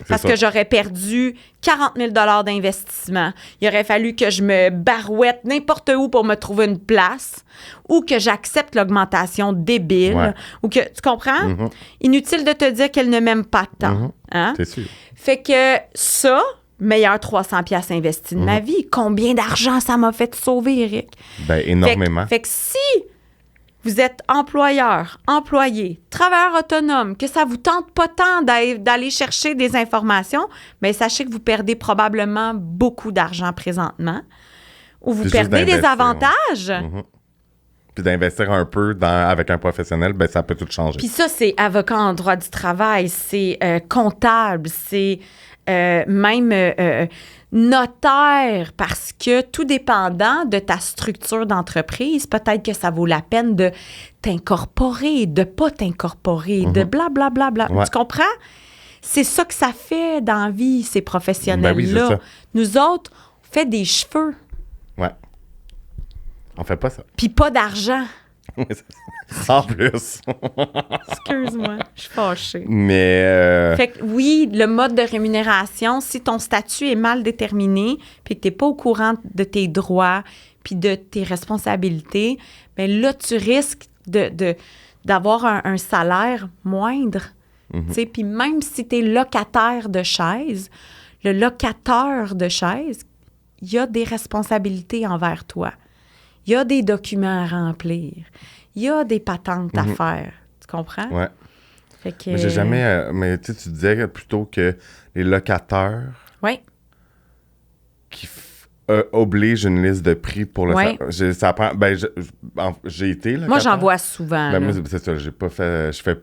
Parce que j'aurais perdu 40 000 $ d'investissement. Il aurait fallu que je me barouette n'importe où pour me trouver une place ou que j'accepte l'augmentation débile. Ou que, tu comprends? Inutile de te dire qu'elle ne m'aime pas tant. Hein? C'est sûr. Fait que ça, meilleur 300 $ investi de ma vie. Combien d'argent ça m'a fait sauver, Éric? Ben, énormément. Fait que si... vous êtes employeur, employé, travailleur autonome, que ça vous tente pas tant d'aller chercher des informations, mais sachez que vous perdez probablement beaucoup d'argent présentement ou vous perdez des avantages. Puis d'investir un peu avec un professionnel, ben ça peut tout changer. Puis ça, c'est avocat en droit du travail, c'est comptable, c'est même notaire, parce que tout dépendant de ta structure d'entreprise, peut-être que ça vaut la peine de t'incorporer, de pas t'incorporer, de blablabla. Tu comprends? C'est ça que ça fait dans la vie, ces professionnels-là. Ben oui, c'est ça. Nous autres, on fait des cheveux. Ouais. On fait pas ça. Puis pas d'argent. En plus. Excuse-moi, je suis fâchée. Mais... Fait que oui, le mode de rémunération, si ton statut est mal déterminé puis que tu n'es pas au courant de tes droits puis de tes responsabilités, bien là, tu risques d'avoir un salaire moindre. Puis même si tu es locataire de chaise, le locateur de chaise, il y a des responsabilités envers toi. Il y a des documents à remplir. Il y a des patentes à faire. Tu comprends? Ouais. Fait que... Mais j'ai jamais... mais tu disais plutôt que les locataires qui obligent une liste de prix pour le j'ai été locataire. Moi, j'en vois souvent. Ben, moi, c'est ça. J'ai pas fait... Je fais...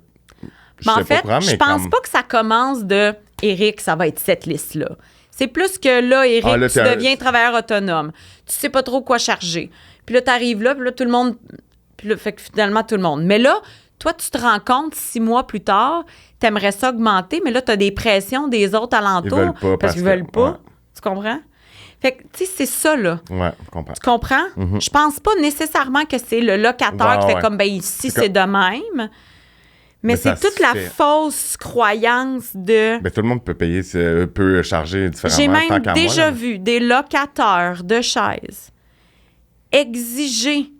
Mais en fait, je pense pas que ça commence de « Éric, ça va être cette liste-là ». C'est plus que là, Éric, tu deviens travailleur autonome. Tu sais pas trop quoi charger. Puis là, t'arrives là, puis là, tout le monde... Puis là, fait que finalement, tout le monde. Mais là, toi, tu te rends compte 6 mois plus tard, t'aimerais ça augmenter, mais là, t'as des pressions des autres alentours. Ils veulent pas parce qu'ils veulent pas. Ouais. Tu comprends? Fait que, tu sais, c'est ça, là. Ouais, je comprends. Tu comprends? Je pense pas nécessairement que c'est le locataire qui fait comme, ben ici, c'est de même. Mais c'est toute la fausse croyance de... Ben, tout le monde peut payer, peut charger différemment. J'ai même déjà vu des locataires de chaises exiger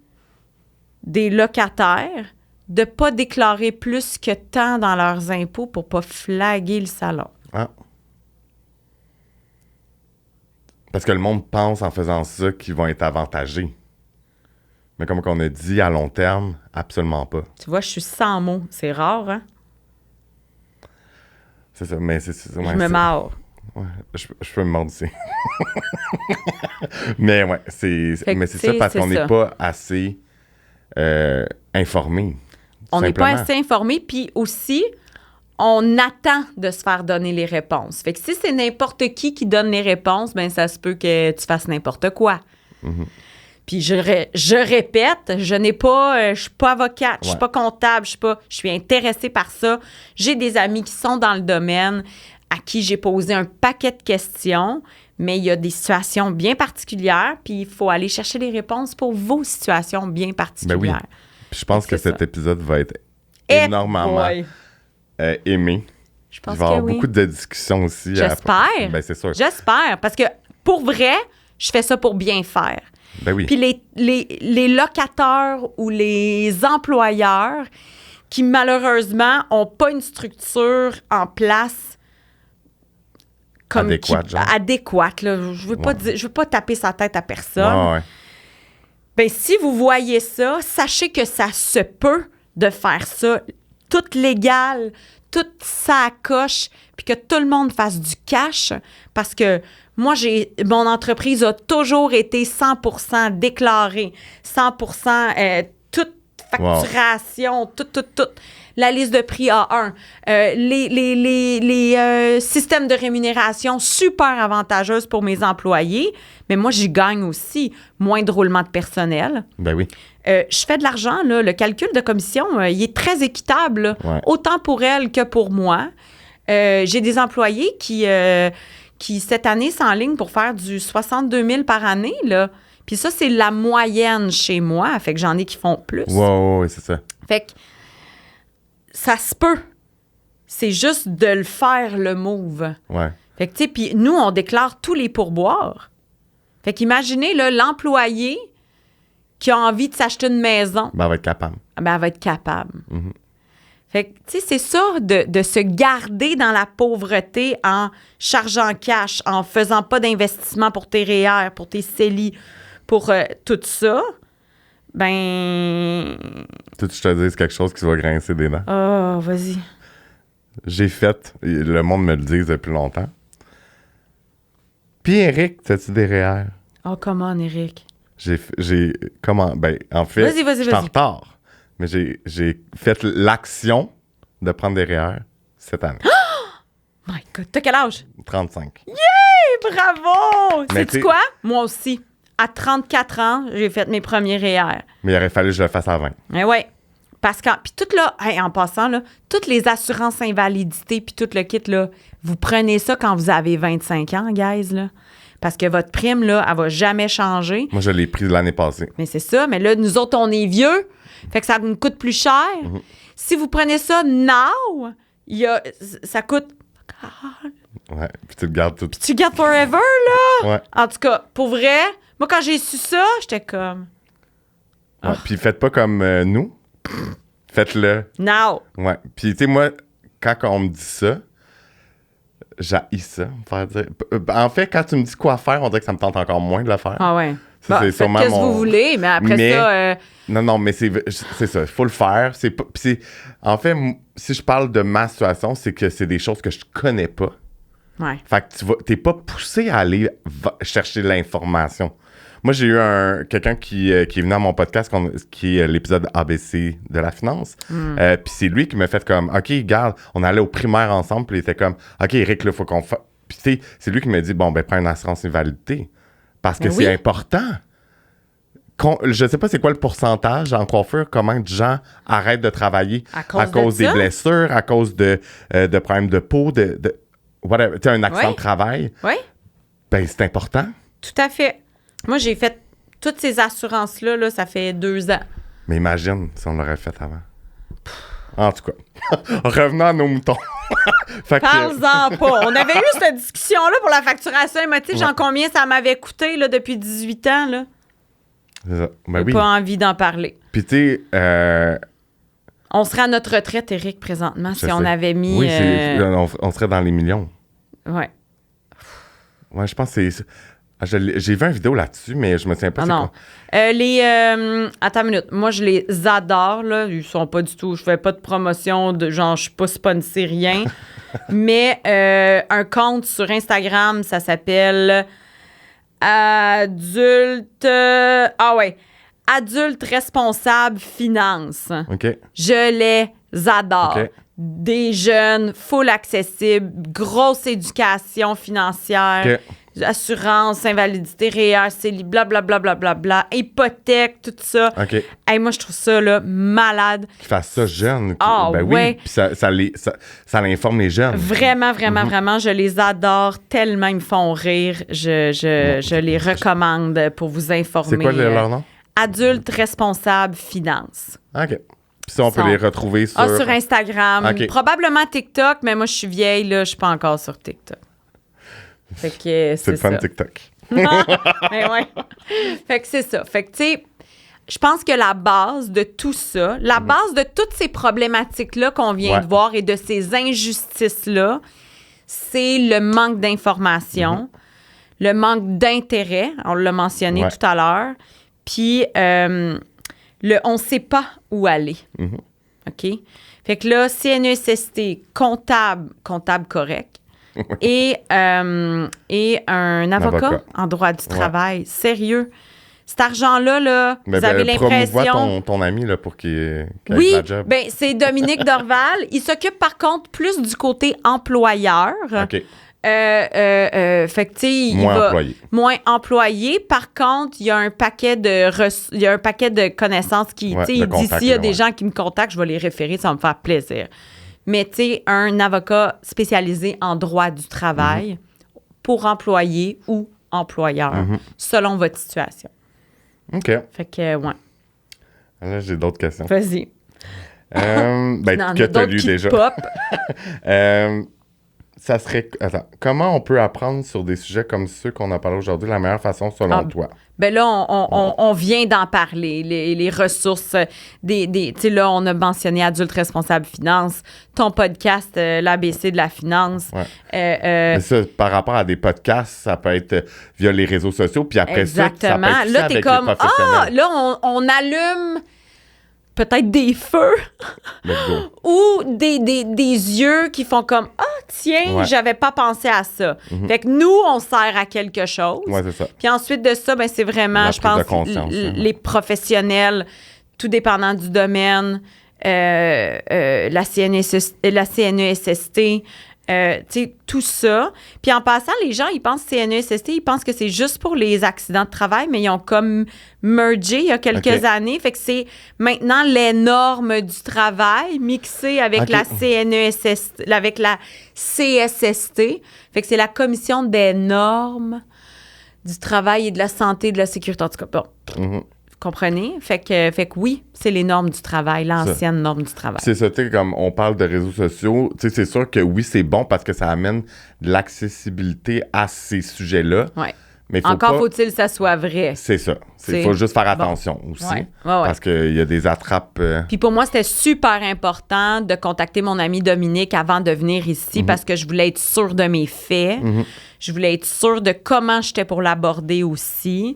des locataires de ne pas déclarer plus que tant dans leurs impôts pour ne pas flaguer le salon. Ah. Parce que le monde pense en faisant ça qu'ils vont être avantagés. Mais comme on a dit, à long terme, absolument pas. Tu vois, je suis sans mots. C'est rare, hein? C'est ça, mais c'est... je me mords. Ouais, je peux me mordre aussi. Mais ouais, c'est ça parce qu'on n'est pas assez informés. On n'est pas assez informés, puis aussi, on attend de se faire donner les réponses. Fait que si c'est n'importe qui donne les réponses, ben ça se peut que tu fasses n'importe quoi. Puis je répète, je suis pas avocate, je suis pas comptable, je suis intéressée par ça. J'ai des amis qui sont dans le domaine, à qui j'ai posé un paquet de questions, mais il y a des situations bien particulières, puis il faut aller chercher les réponses pour vos situations bien particulières. Ben oui. Puis je pense que cet épisode va être énormément aimé. Je pense il va y avoir oui. beaucoup de discussions aussi. J'espère. Ben, c'est sûr. J'espère, parce que pour vrai, je fais ça pour bien faire. Ben oui. Puis les locataires ou les employeurs qui, malheureusement, n'ont pas une structure en place comme adéquate. Là. Je veux pas taper sa tête à personne. Ouais. Ben, si vous voyez ça, sachez que ça se peut de faire ça, tout légal, tout ça coche, puis que tout le monde fasse du cash, parce que moi, mon entreprise a toujours été 100% déclarée, 100% tout facturation, tout. La liste de prix A1, les systèmes de rémunération super avantageuses pour mes employés. Mais moi, j'y gagne aussi. Moins de roulement de personnel. Ben oui. Je fais de l'argent, là. Le calcul de commission, il est très équitable, là. Ouais. Autant pour elle que pour moi. J'ai des employés qui, cette année, s'enlignent pour faire du 62 000 par année, là. Puis ça, c'est la moyenne chez moi. Fait que j'en ai qui font plus. Ouais, c'est ça. Fait que ça se peut. C'est juste de le faire, le move. Ouais. Fait que, tu sais, puis nous, on déclare tous les pourboires. Fait qu'imaginez, là, l'employé qui a envie de s'acheter une maison. Ben, elle va être capable. Ben, elle va être capable. Fait que, tu sais, c'est ça, de se garder dans la pauvreté en chargeant cash, en faisant pas d'investissement pour tes REER, pour tes CELI, pour tout ça. Ben... Tu je te dis quelque chose qui va grincer des dents. Oh, vas-y. J'ai fait, le monde me le dit depuis longtemps. Puis Eric, t'as-tu des REER? Oh, come on, Eric. Comment? Ben, en fait, je suis en retard. Mais j'ai fait l'action de prendre des REER cette année. My God, t'as quel âge? 35. Yeah! Bravo! Mais sais-tu quoi? Moi aussi. À 34 ans, j'ai fait mes premiers REER. Mais il aurait fallu que je le fasse à 20. Mais ouais. Parce que, puis tout là, en passant, là, toutes les assurances invalidité puis tout le kit, là, vous prenez ça quand vous avez 25 ans, guys, là. Parce que votre prime, là, elle va jamais changer. Moi, je l'ai pris l'année passée. Mais c'est ça. Mais là, nous autres, on est vieux. Fait que ça nous coûte plus cher. Si vous prenez ça now, ça coûte... Ouais, puis tu le gardes tout. Puis tu gardes forever, là. Ouais. En tout cas, pour vrai, moi, quand j'ai su ça, j'étais comme... Ouais, puis faites pas comme nous. Faites-le. Now. Ouais. Puis, tu sais, moi, quand on me dit ça, j'haïs ça, me faire dire. En fait, quand tu me dis quoi faire, on dirait que ça me tente encore moins de le faire. Ah ouais. Ça, c'est faites sûrement qu'est-ce que vous voulez, mais après ça... Non, mais c'est ça. Il faut le faire. En fait, si je parle de ma situation, c'est que c'est des choses que je connais pas. Ouais. Fait que t'es pas poussé à aller chercher l'information. Moi, j'ai eu quelqu'un qui est venu à mon podcast, qui est l'épisode ABC de la finance. Puis c'est lui qui m'a fait comme, OK, regarde, on allait au primaire ensemble, puis il était comme, OK, Eric, là, faut qu'on fasse... Puis tu sais, c'est lui qui m'a dit, bon, ben, prends une assurance invalidité. Parce que c'est important. Je sais pas c'est quoi le pourcentage en coiffure, comment de gens arrêtent de travailler à cause des blessures, à cause de problèmes de peau, de whatever, tu sais, un accident de travail. Oui. Ben, c'est important. Tout à fait. Moi, j'ai fait toutes ces assurances-là, là, ça fait 2 ans. Mais imagine si on l'aurait fait avant. En tout cas, revenons à nos moutons. Parle-en pas. On avait eu cette discussion-là pour la facturation émotive. Genre combien ça m'avait coûté là, depuis 18 ans, là? C'est ça. Ben j'ai pas envie d'en parler. Puis tu sais... On serait à notre retraite, Eric, présentement, si on avait mis... Oui, on serait dans les millions. Ouais. Ouais, je pense que c'est... J'ai vu une vidéo là-dessus, mais je me souviens pas. Non. Attends une minute. Moi, je les adore, là. Ils sont pas du tout... Je fais pas de promotion, je suis pas sponsor, rien. Mais un compte sur Instagram, ça s'appelle... Adulte responsable finance. OK. Je les adore. OK. Des jeunes, full accessible, grosse éducation financière, assurance, invalidité, REER, CELI, blablabla, hypothèque, tout ça. OK. Hey, moi, je trouve ça là, malade. Qu'ils fassent ça jeune. Ben oui. Puis ça l'informe les jeunes. Vraiment, vraiment, je les adore tellement, ils me font rire. Je les recommande pour vous informer. C'est quoi leur nom? Adulte responsable finance. OK. Puis ça, on peut les retrouver sur... sur Instagram. Okay. Probablement TikTok, mais moi, je suis vieille, là, je suis pas encore sur TikTok. Fait que c'est le fun ça. TikTok. Mais ouais. Fait que c'est ça. Fait que, tu sais, je pense que la base de tout ça, la base de toutes ces problématiques-là qu'on vient de voir et de ces injustices-là, c'est le manque d'information, le manque d'intérêt, on l'a mentionné tout à l'heure, puis on ne sait pas où aller. OK? Fait que là, CNESST, comptable correct, et un avocat en droit du travail. Sérieux. Cet argent-là, là, Mais vous avez l'impression... promouvois ton ami là, pour qu'il ait Oui, la job. ben c'est Dominique Dorval. Il s'occupe par contre plus du côté employeur. OK. Fait que, tu sais, il Moins va employé. moins employé. Par contre, il y a un paquet de connaissances qui, Ouais, tu sais, de il dit contacts, s'il y a là, des ouais. gens qui me contactent, je vais les référer, ça va me faire plaisir. Mais tu sais, un avocat spécialisé en droit du travail pour employé ou employeur, selon votre situation. OK. Fait que, ouais, Là, j'ai d'autres questions. vas-y. Ben, Non, que tu as d'autres lu qui déjà. pop. Ça serait... Attends. Comment on peut apprendre sur des sujets comme ceux qu'on a parlé aujourd'hui de la meilleure façon selon toi? Ben là, on vient d'en parler, les ressources, tu sais, là, on a mentionné Adulte Responsable Finance, ton podcast, l'ABC de la finance. Ouais. Euh, Mais ça, par rapport à des podcasts, ça peut être via les réseaux sociaux, puis après exactement. ça peut être aussi Là, t'es avec comme, les professionnels. là, on allume peut-être des feux Let's go. ou des yeux qui font comme, tiens, Ouais. j'avais pas pensé à ça. Fait que nous, on sert à quelque chose. Ouais, c'est ça. Puis ensuite de ça, ben, c'est vraiment, La je prise de pense, conscience, hein. les professionnels, tout dépendant du domaine, la CNESST, tu sais, tout ça. Puis en passant, les gens, ils pensent CNESST, ils pensent que c'est juste pour les accidents de travail, mais ils ont comme mergé il y a quelques OK. années. Fait que c'est maintenant les normes du travail mixées avec OK. la CNESST, avec la CSST. Fait que c'est la Commission des normes du travail et de la santé et de la sécurité. En tout cas, bon, Mhm. vous comprenez? Fait que oui, c'est les normes du travail, l'ancienne norme du travail. C'est ça, tu sais, comme on parle de réseaux sociaux, tu sais, c'est sûr que oui, c'est bon parce que ça amène de l'accessibilité à ces sujets-là. Ouais. Mais Encore faut-il que ça soit vrai. C'est ça. C'est- Il faut juste faire bon. attention aussi. Ouais. Parce qu'il y a des attrapes. Puis pour moi, c'était super important de contacter mon ami Dominique avant de venir ici parce que je voulais être sûre de mes faits. Je voulais être sûre de comment j'étais pour l'aborder aussi.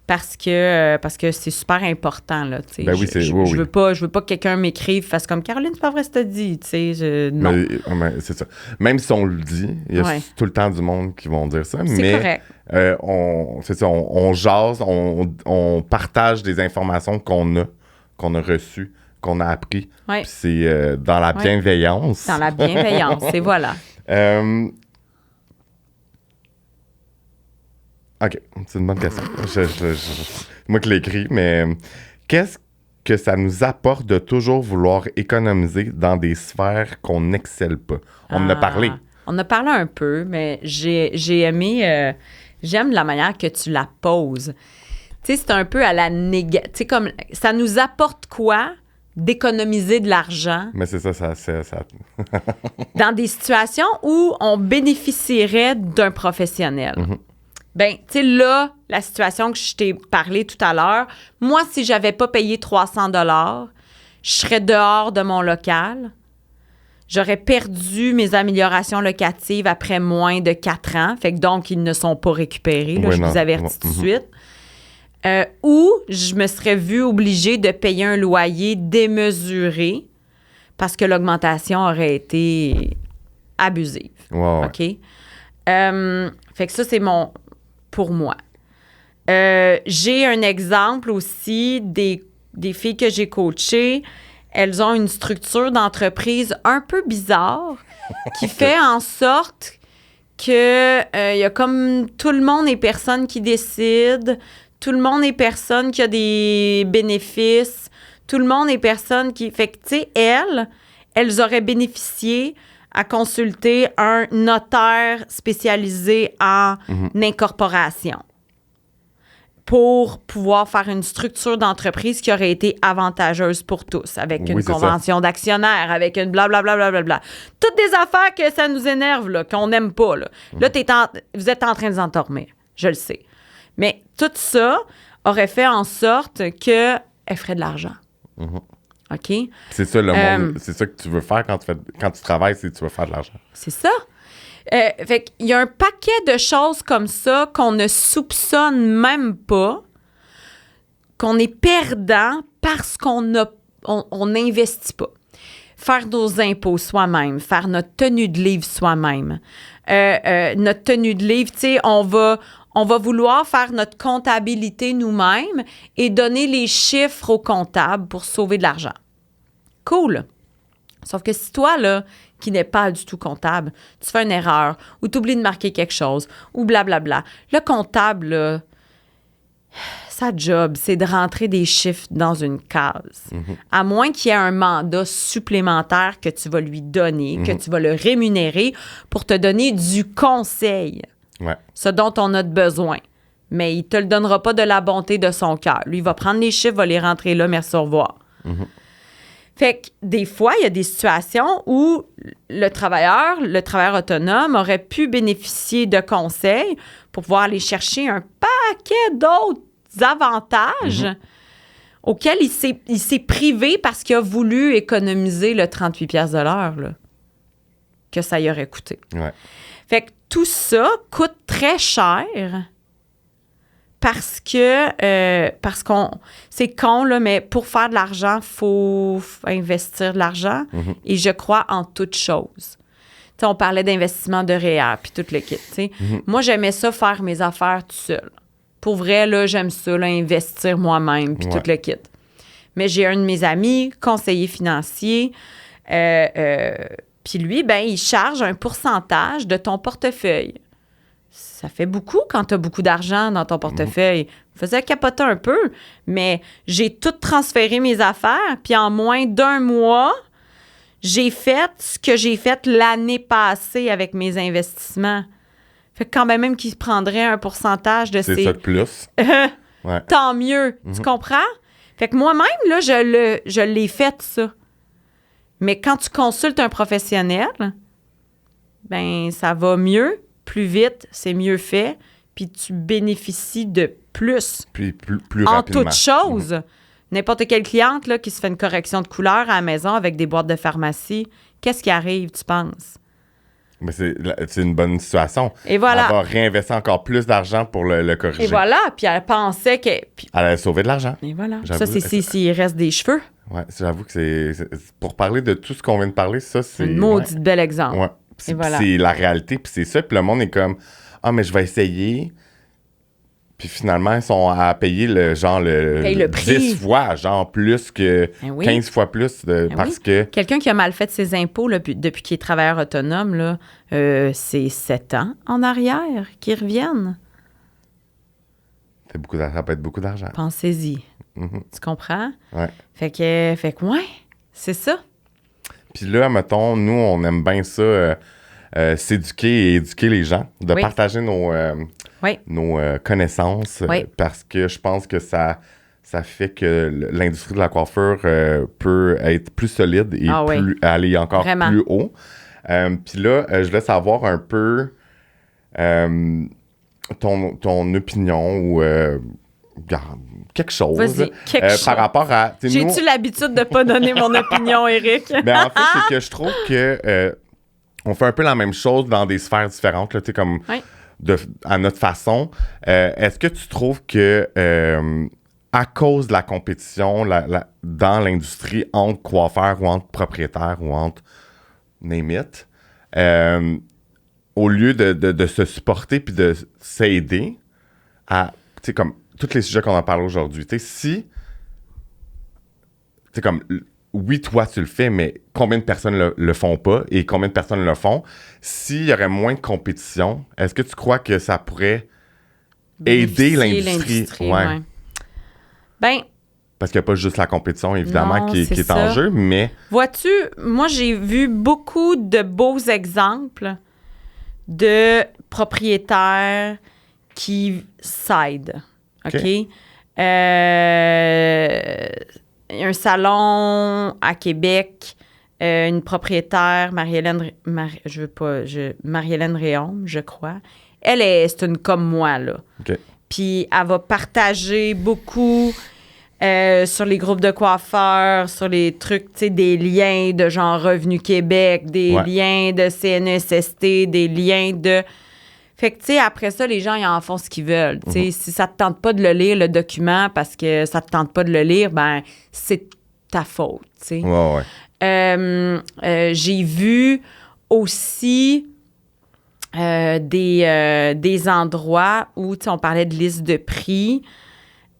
Parce que c'est super important, là, tu sais. Ben oui, c'est- oui, je veux pas que quelqu'un m'écrive, fasse comme « Caroline, c'est pas vrai ce que t'as dit », tu sais, non. Mais c'est ça. Même si on le dit, il y a Ouais. tout le temps du monde qui vont dire ça. C'est mais correct. c'est ça, on jase, on partage des informations qu'on a reçues, qu'on a appris. Ouais. Puis c'est dans la bienveillance. Dans la bienveillance, et voilà. OK, c'est une bonne question. Moi qui l'écris, mais qu'est-ce que ça nous apporte de toujours vouloir économiser dans des sphères qu'on n'excelle pas? On en a parlé. On a parlé un peu, mais j'ai aimé... j'aime la manière que tu la poses. Tu sais, c'est un peu à la négative. Tu sais, comme, ça nous apporte quoi d'économiser de l'argent Mais c'est ça. dans des situations où on bénéficierait d'un professionnel? Ben, tu sais, là, la situation que je t'ai parlé tout à l'heure, moi, si j'avais pas payé 300 $, je serais dehors de mon local. J'aurais perdu mes améliorations locatives après moins de 4 ans. Fait que donc, ils ne sont pas récupérés. Là, Oui, je non. vous avertis tout de suite. Ou je me serais vue obligée de payer un loyer démesuré parce que l'augmentation aurait été abusive. Ouais. OK? Fait que ça, c'est pour moi. J'ai un exemple aussi des filles que j'ai coachées. Elles ont une structure d'entreprise un peu bizarre qui fait en sorte que y a comme tout le monde est personne qui décide, tout le monde est personne qui a des bénéfices, tout le monde est personne qui... Fait que, tu sais, elles auraient bénéficié à consulter un notaire spécialisé en incorporation pour pouvoir faire une structure d'entreprise qui aurait été avantageuse pour tous, avec une convention d'actionnaires, avec une blablabla. Toutes des affaires que ça nous énerve, là, qu'on n'aime pas. Là, vous êtes en train de vous endormir, je le sais. Mais tout ça aurait fait en sorte qu'elle ferait de l'argent. OK? C'est ça, le monde. C'est ça que tu veux faire quand tu travailles, c'est que tu veux faire de l'argent. C'est ça. Fait qu'il y a un paquet de choses comme ça qu'on ne soupçonne même pas, qu'on est perdant parce qu'on n'investit pas. Faire nos impôts soi-même, faire notre tenue de livre soi-même. Notre tenue de livre, tu sais, on on va vouloir faire notre comptabilité nous-mêmes et donner les chiffres au comptable pour sauver de l'argent. Cool. Sauf que si toi, là, qui n'est pas du tout comptable, tu fais une erreur ou tu oublies de marquer quelque chose ou blablabla, le comptable, là, sa job, c'est de rentrer des chiffres dans une case. À moins qu'il y ait un mandat supplémentaire que tu vas lui donner, que tu vas le rémunérer pour te donner du conseil. Ouais. Ce dont on a besoin. Mais il te le donnera pas de la bonté de son cœur. Lui, il va prendre les chiffres, va les rentrer là, merci, au revoir. Fait que des fois, il y a des situations où le travailleur autonome aurait pu bénéficier de conseils pour pouvoir aller chercher un paquet d'autres avantages auxquels il s'est privé parce qu'il a voulu économiser le 38 piastres de l'heure là, que ça y aurait coûté. Ouais. Fait que tout ça coûte très cher parce qu'on c'est con là, mais pour faire de l'argent, faut investir de l'argent et je crois en toute chose. T'sais, on parlait d'investissement de REER puis tout le kit. Moi, j'aimais ça faire mes affaires tout seul. Pour vrai, là, j'aime ça, là, investir moi-même puis tout le kit. Mais j'ai un de mes amis, conseiller financier, puis lui, ben, il charge un pourcentage de ton portefeuille. Ça fait beaucoup quand tu as beaucoup d'argent dans ton portefeuille. Ça faisait capoter un peu, mais j'ai tout transféré mes affaires, puis en moins d'un mois, j'ai fait ce que j'ai fait l'année passée avec mes investissements. Fait que quand même qu'il prendrait un pourcentage de C'est ces... ça de plus. Ouais. Tant mieux. Tu comprends? Fait que moi-même, là, je l'ai fait, ça. Mais quand tu consultes un professionnel, ben ça va mieux, plus vite, c'est mieux fait, puis tu bénéficies de plus. Puis plus en rapidement. toute chose. N'importe quelle cliente là, qui se fait une correction de couleur à la maison avec des boîtes de pharmacie, qu'est-ce qui arrive, tu penses? Mais c'est une bonne situation. Et voilà. Elle va réinvestir encore plus d'argent pour le corriger. Et voilà, puis elle pensait que... Puis... Elle a sauvé de l'argent. Et voilà. J'avoue, Ça, c'est s'il reste des cheveux. Ouais, j'avoue que c'est... Pour parler de tout ce qu'on vient de parler, ça, c'est... Un maudit bel exemple. Ouais. Et voilà. C'est la réalité, puis c'est ça. Puis le monde est comme, mais je vais essayer. Puis finalement, ils sont à payer le prix. 10 fois, genre plus que 15 fois plus parce que... Quelqu'un qui a mal fait ses impôts là, depuis qu'il est travailleur autonome, là, c'est 7 ans en arrière qu'ils reviennent. Ça peut être beaucoup d'argent. Pensez-y. Tu comprends? Ouais. Fait que c'est ça. Puis là, mettons, nous, on aime bien ça, s'éduquer et éduquer les gens, de partager nos connaissances, parce que je pense que ça fait que l'industrie de la coiffure peut être plus solide et aller encore plus haut. Puis là, je voulais savoir un peu ton opinion ou... quelque chose. Vas-y, quelque chose. Par rapport à... J'ai-tu l'habitude de ne pas donner mon opinion, Éric? Ben, en fait, c'est que je trouve que on fait un peu la même chose dans des sphères différentes, là, tu sais, comme à notre façon. Est-ce que tu trouves que à cause de la compétition dans l'industrie entre coiffeurs ou entre propriétaires ou entre name it, au lieu de se supporter puis de s'aider à, tu sais, comme tous les sujets qu'on en parle aujourd'hui, tu sais, si, tu sais, comme, oui, toi, tu le fais, mais combien de personnes le font pas et combien de personnes le font? S'il y aurait moins de compétition, est-ce que tu crois que ça pourrait aider l'industrie? Ouais. Ben... Parce qu'il n'y a pas juste la compétition, évidemment, qui est en jeu, mais... Vois-tu, moi, j'ai vu beaucoup de beaux exemples de propriétaires qui s'aident. OK? Un salon à Québec, une propriétaire, Marie-Hélène Réaume, je crois. C'est une comme moi, là. Okay. Puis elle va partager beaucoup sur les groupes de coiffeurs, sur les trucs, tu sais, des liens de genre Revenu Québec, des liens de CNESST, des liens de... Fait que, tu sais, après ça, les gens, ils en font ce qu'ils veulent. Tu sais, si ça te tente pas de le lire, le document, parce que ça te tente pas de le lire, ben c'est ta faute, tu sais. J'ai vu aussi des endroits où, on parlait de liste de prix.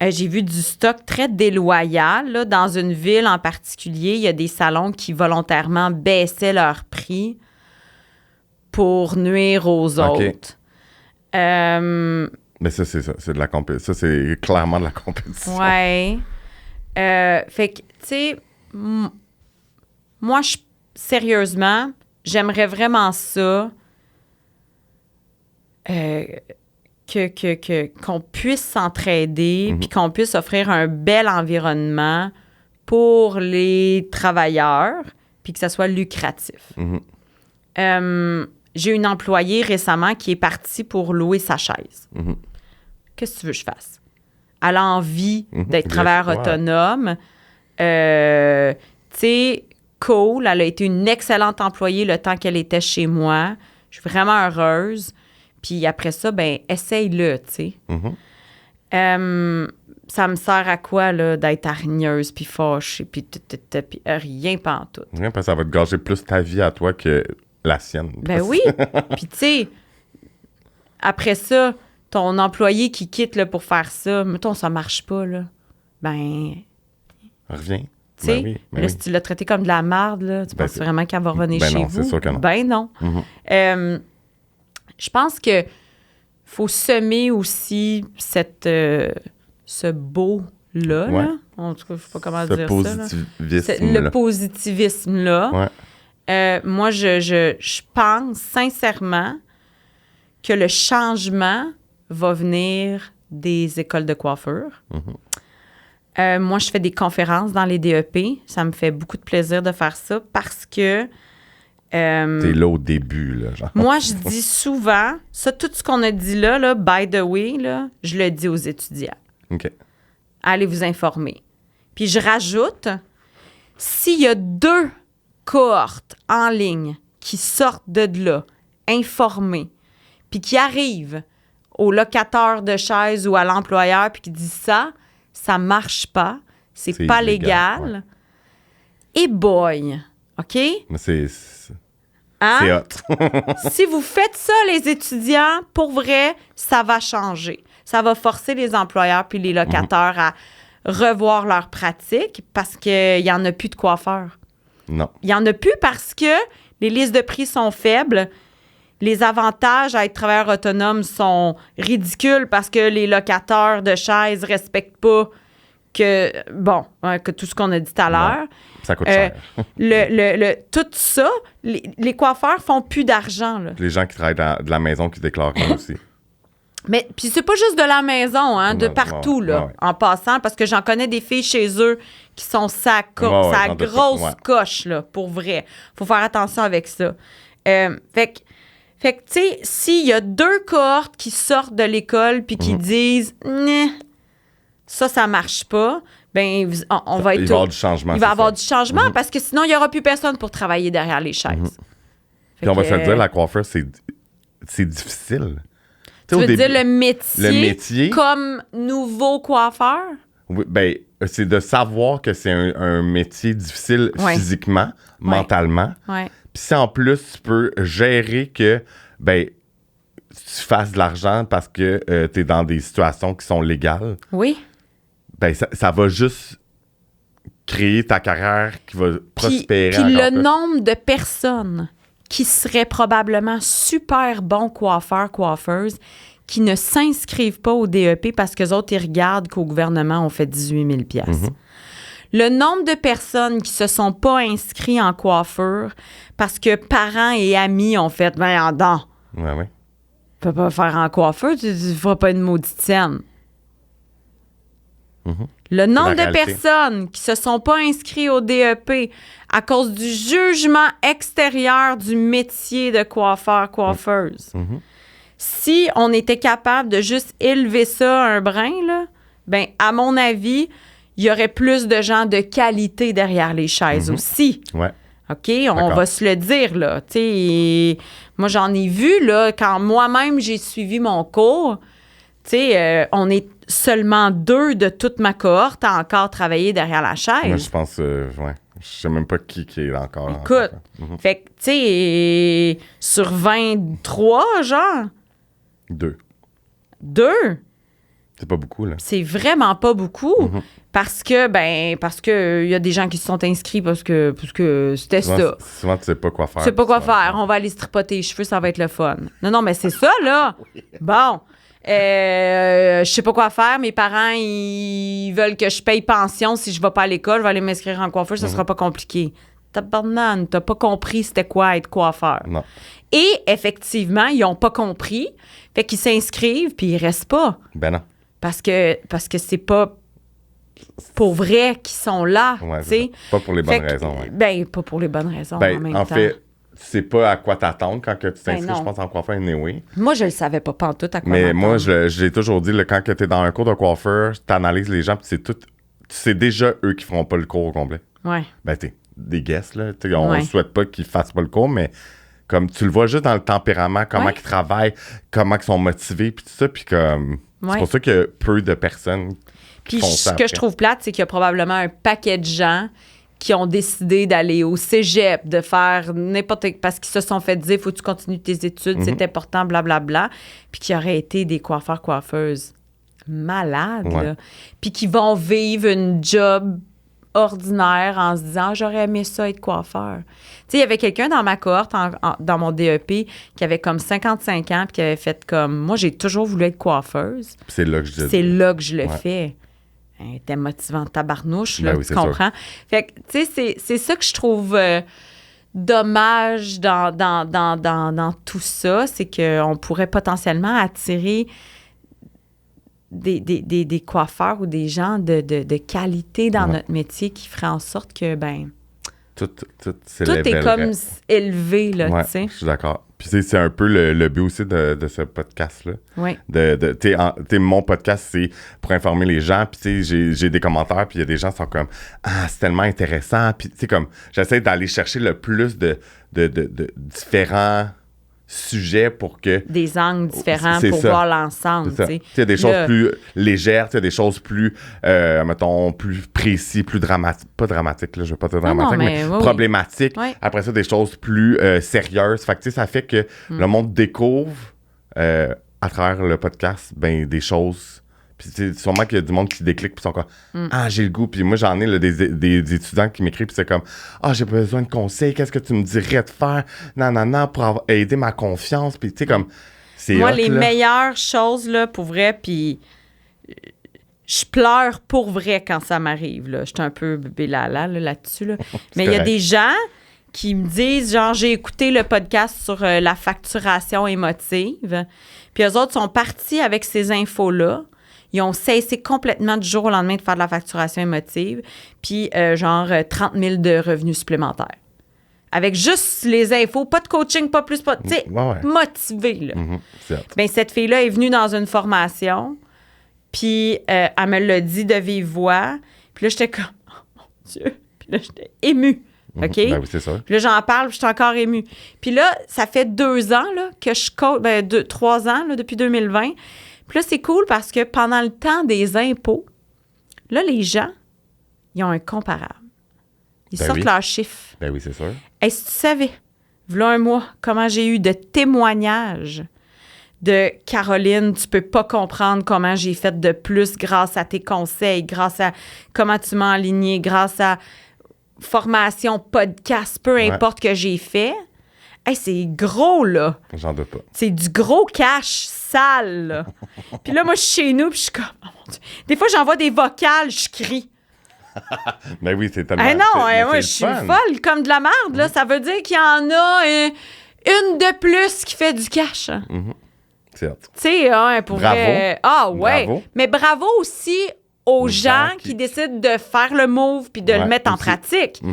J'ai vu du stock très déloyal. Là, dans une ville en particulier, il y a des salons qui volontairement baissaient leur prix pour nuire aux autres. Mais ça, c'est ça. C'est de la compétition. Ça, c'est clairement de la compétition. Ouais. Fait que, tu sais, moi, sérieusement, j'aimerais vraiment ça. Qu'on puisse s'entraider puis qu'on puisse offrir un bel environnement pour les travailleurs puis que ça soit lucratif. J'ai une employée récemment qui est partie pour louer sa chaise. Qu'est-ce que tu veux que je fasse? Elle a envie d'être travailleur autonome. Tu sais, cool. Elle a été une excellente employée le temps qu'elle était chez moi. Je suis vraiment heureuse. Puis après ça, ben essaye-le, tu sais. Ça me sert à quoi, là, d'être hargneuse, puis fâchée, puis rien pantoute. Rien, parce que ça va te gâcher plus ta vie à toi que la sienne. Ben oui. Puis tu sais, après ça, ton employé qui quitte là, pour faire ça, mettons, ça marche pas, là. Ben... Reviens. Tu sais, oui, là, si tu l'as traité comme de la marde, là, tu penses vraiment qu'elle va revenir chez non, vous? C'est sûr que non. Ben non. Je pense que faut semer aussi ce beau-là. Ouais. Là. En tout cas, je ne sais pas comment dire ça. Le positivisme-là. Ouais. Moi, je pense sincèrement que le changement va venir des écoles de coiffure. Moi, je fais des conférences dans les DEP. Ça me fait beaucoup de plaisir de faire ça parce que t'es là au début, là, genre. Moi, je dis souvent, ça, tout ce qu'on a dit là, by the way, là, je le dis aux étudiants. OK. Allez vous informer. Puis je rajoute, s'il y a 2 cohortes en ligne qui sortent de là, informées, puis qui arrivent au locateur de chaises ou à l'employeur, puis qui disent ça marche pas, c'est pas légal. Et boy, OK? Mais c'est Hein? hot. Si vous faites ça, les étudiants, pour vrai, ça va changer. Ça va forcer les employeurs puis les locataires à revoir leurs pratiques parce qu'il n'y en a plus de coiffeurs. Non. Il n'y en a plus parce que les listes de prix sont faibles. Les avantages à être travailleur autonome sont ridicules parce que les locataires de chaises ne respectent pas que tout ce qu'on a dit tout à l'heure. Ouais. Ça coûte cher. Tout ça, les coiffeurs font plus d'argent. Là. Les gens qui travaillent de la maison qui déclarent rien aussi. Mais puis c'est pas juste de la maison, hein, de partout, là, en passant, parce que j'en connais des filles chez eux qui sont sa grosse coche, là, pour vrai. Faut faire attention avec ça. Fait que tu sais, s'il y a 2 cohortes qui sortent de l'école puis qui disent « ça marche pas », ben on va être... Il va y avoir du changement. Il va y avoir du changement parce que sinon, il n'y aura plus personne pour travailler derrière les chaises. Puis on va se le dire, la coiffure, c'est difficile. Tu veux dire le métier comme nouveau coiffeur? Oui, ben, c'est de savoir que c'est un métier difficile physiquement, mentalement. Ouais. Puis si en plus, tu peux gérer que, ben, tu fasses de l'argent parce que tu es dans des situations qui sont légales. Oui. Ben, ça va juste créer ta carrière qui va prospérer. Puis le nombre de personnes qui seraient probablement super bons coiffeurs, coiffeuses, qui ne s'inscrivent pas au DEP parce qu'eux autres, ils regardent qu'au gouvernement, on fait 18 000 Le nombre de personnes qui se sont pas inscrits en coiffure parce que parents et amis ont fait « Ben, non, ouais. tu peux pas faire en coiffeur, tu ne feras pas une maudite scène. Le nombre de personnes qui se sont pas inscrits au DEP à cause du jugement extérieur du métier de coiffeur, coiffeuse. Si on était capable de juste élever ça un brin, là, ben, à mon avis, il y aurait plus de gens de qualité derrière les chaises aussi. Ouais. OK? On va se le dire, là. T'sais, moi, j'en ai vu, là, quand moi-même, j'ai suivi mon cours. On est seulement 2 de toute ma cohorte à encore travailler derrière la chaise. Moi, je pense, Je sais même pas qui est encore. Écoute, fait que, tu sais, sur 23, genre, 2. 2, C'est pas beaucoup, là. c'est vraiment pas beaucoup. Parce que il y a des gens qui se sont inscrits parce que c'était ça. Souvent, tu sais pas quoi faire. Tu sais pas quoi faire. On va aller se tripoter les cheveux, ça va être le fun. Non, mais c'est ça, là. Bon. Je sais pas quoi faire. Mes parents, ils veulent que je paye pension si je vais pas à l'école. Je vais aller m'inscrire en coiffeur, ça sera pas compliqué. Tabarnane, t'as pas compris c'était quoi être coiffeur. Non. Et effectivement, ils ont pas compris. Fait qu'ils s'inscrivent puis ils restent pas. Ben non. Parce que c'est pas pour vrai qu'ils sont là. Ouais, tu sais. pas pour les bonnes raisons. Ouais. Ben, pas pour les bonnes raisons en même en temps. fait, tu sais pas à quoi t'attendre quand que tu t'inscris, non. je pense, en coiffeur anyway. Moi, je le savais pas pantoute à quoi Mais moi, m'attendre. j'ai toujours dit, là, quand tu es dans un cours de coiffeur, tu analyses les gens, puis c'est tout. C'est déjà eux qui feront pas le cours au complet. Ouais. Ben, t'es des guests, là. On Ouais. souhaite pas qu'ils fassent pas le cours, mais comme tu le vois juste dans le tempérament, comment Ouais. ils travaillent, comment ils sont motivés, puis tout ça, puis comme. Ouais. C'est pour ça qu'il y a peu de personnes qui Puis font ça. ce que je après. trouve plate, c'est qu'il y a probablement un paquet de gens qui ont décidé d'aller au cégep, de faire n'importe... Parce qu'ils se sont fait dire, faut que tu continues tes études, c'est important, blablabla. Puis qui auraient été des coiffeurs, coiffeuses malades, Ouais. là. Puis qui vont vivre une job ordinaire en se disant « J'aurais aimé ça être coiffeur. » Tu sais, il y avait quelqu'un dans ma cohorte, dans mon DEP, qui avait comme 55 ans puis qui avait fait comme... Moi, j'ai toujours voulu être coiffeuse. Puis c'est là que je dis. C'est là que je le Ouais. fais. Hein, t'es motivant tabarnouche, Ben là, oui, tu c'est comprends? Fait que, tu sais, c'est ça que je trouve dommage dans tout ça, c'est qu'on pourrait potentiellement attirer des coiffeurs ou des gens de qualité dans Ouais. notre métier qui feraient en sorte que, ben, Tout tout est comme élevé, là, Ouais, tu sais. je suis d'accord. Puis c'est un peu le but aussi de ce podcast-là. Oui. T'sais, mon podcast, c'est pour informer les gens. Puis j'ai des commentaires, puis il y a des gens qui sont comme « Ah, c'est tellement intéressant. » Puis tu sais, comme, j'essaie d'aller chercher le plus de différents sujets pour que... Des angles différents C'est pour ça. voir l'ensemble, C'est ça. tu sais. Il y a des choses Là, plus légères, il y a des choses plus, mettons, plus précis, plus dramatiques. Pas dramatiques, là, je veux pas dire Non, dramatique, non, mais mais oui, oui. problématiques. Ouais. Après ça, des choses plus sérieuses. Fait que, tu sais, ça fait que le monde découvre, à travers le podcast, ben, des choses. Puis, tu sais, sûrement qu'il y a du monde qui déclic, puis sont comme Ah, j'ai le goût. Puis moi, j'en ai là, des étudiants qui m'écrivent, puis c'est comme Ah, j'ai besoin de conseils, qu'est-ce que tu me dirais de faire? Non, pour aider ma confiance. Puis, tu sais, comme. C'est moi, hot, les là. meilleures choses, là, pour vrai, puis je pleure pour vrai quand ça m'arrive, là. Je suis un peu bébé là-dessus, là. Mais il y a correct. des gens qui me disent, genre, j'ai écouté le podcast sur la facturation émotive, puis eux autres sont partis avec ces infos-là. Ils ont cessé complètement du jour au lendemain de faire de la facturation émotive, puis 30 000 de revenus supplémentaires. Avec juste les infos, pas de coaching, pas plus, pas... Tu sais, Ouais. motivé, là. C'est hot. Ben, cette fille-là est venue dans une formation, puis elle me l'a dit de vive voix. Puis là, j'étais comme, oh mon Dieu. Puis là, j'étais émue. OK? Ben oui, c'est ça. Puis là, j'en parle, puis je suis encore émue. Puis là, ça fait 2 ans là, que je coach, 3 ans là, depuis 2020. Puis là, c'est cool parce que pendant le temps des impôts, là, les gens, ils ont un comparable. Ils Ben sortent oui. leurs chiffres. Ben oui, c'est sûr. Est-ce que tu savais, voilà un mois, comment j'ai eu de témoignages de Caroline, tu peux pas comprendre comment j'ai fait de plus grâce à tes conseils, grâce à comment tu m'as aligné, grâce à formation, podcast, peu importe que j'ai fait. Hey, c'est gros, là. J'en doute pas. C'est du gros cash sale, là. Puis là, moi, je suis chez nous, puis je suis comme, oh mon Dieu. Des fois, j'envoie des vocales, je crie. Ben oui, c'est tellement. Ah non, mais moi, c'est je suis le fun. folle comme de la merde, là. Ça veut dire qu'il y en a une de plus qui fait du cash. C'est hot. Tu sais, hein, pour Bravo. vrai. Ah, ouais. Bravo. Mais bravo aussi aux gens gens qui qui- décident de faire le move puis de le Ouais, mettre en aussi. pratique. Tu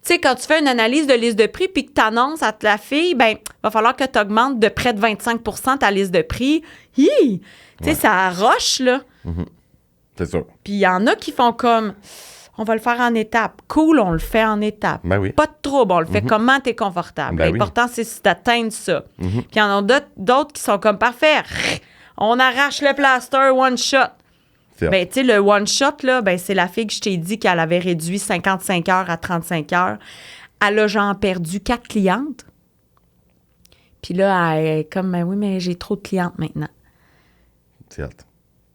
sais, quand tu fais une analyse de liste de prix puis que tu annonces à la fille, ben, va falloir que tu augmentes de près de 25 ta liste de prix. Hi! Tu sais, ça roche, là. C'est sûr. Puis il y en a qui font comme, on va le faire en étapes. Cool, on le fait en étapes. Ben oui. Pas de trouble, on le fait comment t'es confortable. Ben oui. L'important, c'est d'atteindre ça. Puis il y en a d'autres qui sont comme, parfait, on arrache le plaster one shot. Ben, tu sais, le one-shot, là, ben, c'est la fille que je t'ai dit qu'elle avait réduit 55 heures à 35 heures. Elle a genre perdu 4 clientes. Puis là, elle est comme, ben oui, mais j'ai trop de clientes maintenant. C'est hot.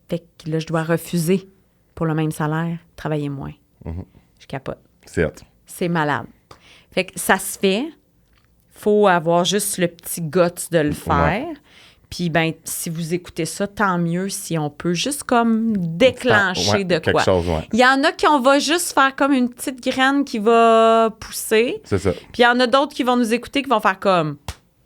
Fait que là, je dois refuser pour le même salaire, travailler moins. Je capote. C'est hot. C'est malade. Fait que ça se fait. Faut avoir juste le petit guts de le faire. Puis, ben, si vous écoutez ça, tant mieux si on peut juste comme déclencher de quoi. Quelque chose, Il y en a qui on va juste faire comme une petite graine qui va pousser. C'est ça. Puis, il y en a d'autres qui vont nous écouter qui vont faire comme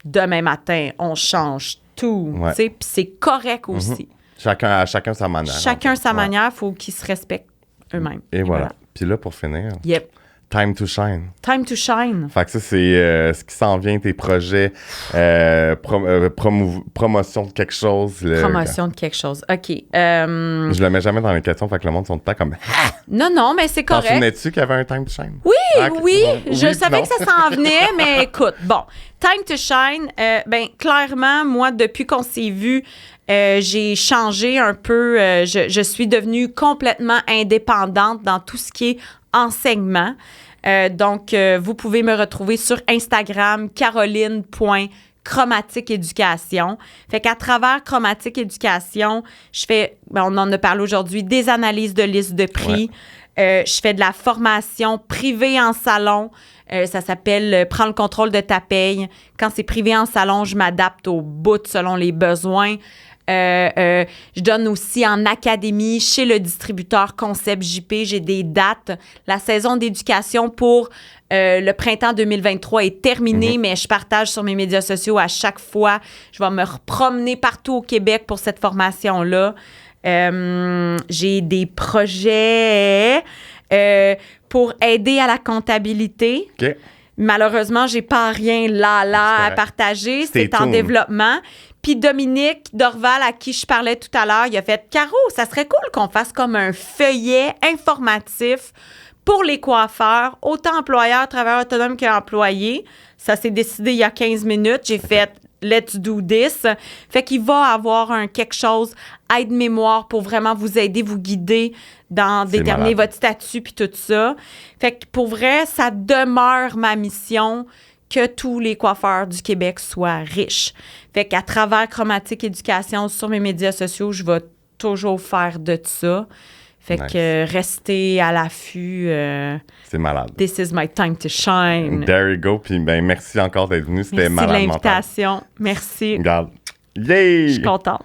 demain matin, on change tout. Ouais. Puis, c'est correct aussi. Chacun sa manière. Chacun sa manière, il faut qu'ils se respectent eux-mêmes. Et voilà. Puis là, pour finir, Yep. time to shine. Time to shine. Fait que ça, c'est ce qui s'en vient, tes projets, promotion de quelque chose. Promotion de quelque chose. OK. Je le mets jamais dans les questions, fait que le monde sont tout le temps comme... Non, mais c'est T'en correct. souvenais-tu qu'il y avait un time to shine? Oui, Ah, ok. oui. Bon, Je oui, savais non. que ça s'en venait, mais écoute, bon. Time to shine, ben clairement, moi, depuis qu'on s'est vu, j'ai changé un peu. Je suis devenue complètement indépendante dans tout ce qui est enseignement. Donc, vous pouvez me retrouver sur Instagram, caroline.chromatique éducation. Fait qu'à travers Chromatique éducation, je fais, on en a parlé aujourd'hui, des analyses de liste de prix. Je fais de la formation privée en salon. Ça s'appelle « Prends le contrôle de ta paye ». Quand c'est privé en salon, je m'adapte au bout selon les besoins. Je donne aussi en académie chez le distributeur Concept JP. J'ai des dates. La saison d'éducation pour le printemps 2023 est terminée, mais je partage sur mes médias sociaux à chaque fois. Je vais me promener partout au Québec pour cette formation-là. J'ai des projets pour aider à la comptabilité. OK. Malheureusement, j'ai pas rien là à partager. C'est en développement. Puis Dominique Dorval, à qui je parlais tout à l'heure, il a fait « Caro, ça serait cool qu'on fasse comme un feuillet informatif pour les coiffeurs, autant employeurs, travailleurs autonomes qu'employés. » Ça s'est décidé il y a 15 minutes. J'ai fait « Let's do this ». Fait qu'il va avoir quelque chose, aide-mémoire pour vraiment vous aider, vous guider dans déterminer votre statut puis tout ça. Fait que pour vrai, ça demeure ma mission que tous les coiffeurs du Québec soient riches. Fait qu'à travers Chromatique Éducation sur mes médias sociaux, je vais toujours faire de ça. Fait que restez à l'affût. C'est malade. This is my time to shine. There you go. Puis ben, merci encore d'être venu. C'était malade. Merci de l'invitation. Merci. Regarde. Yay! Je suis contente.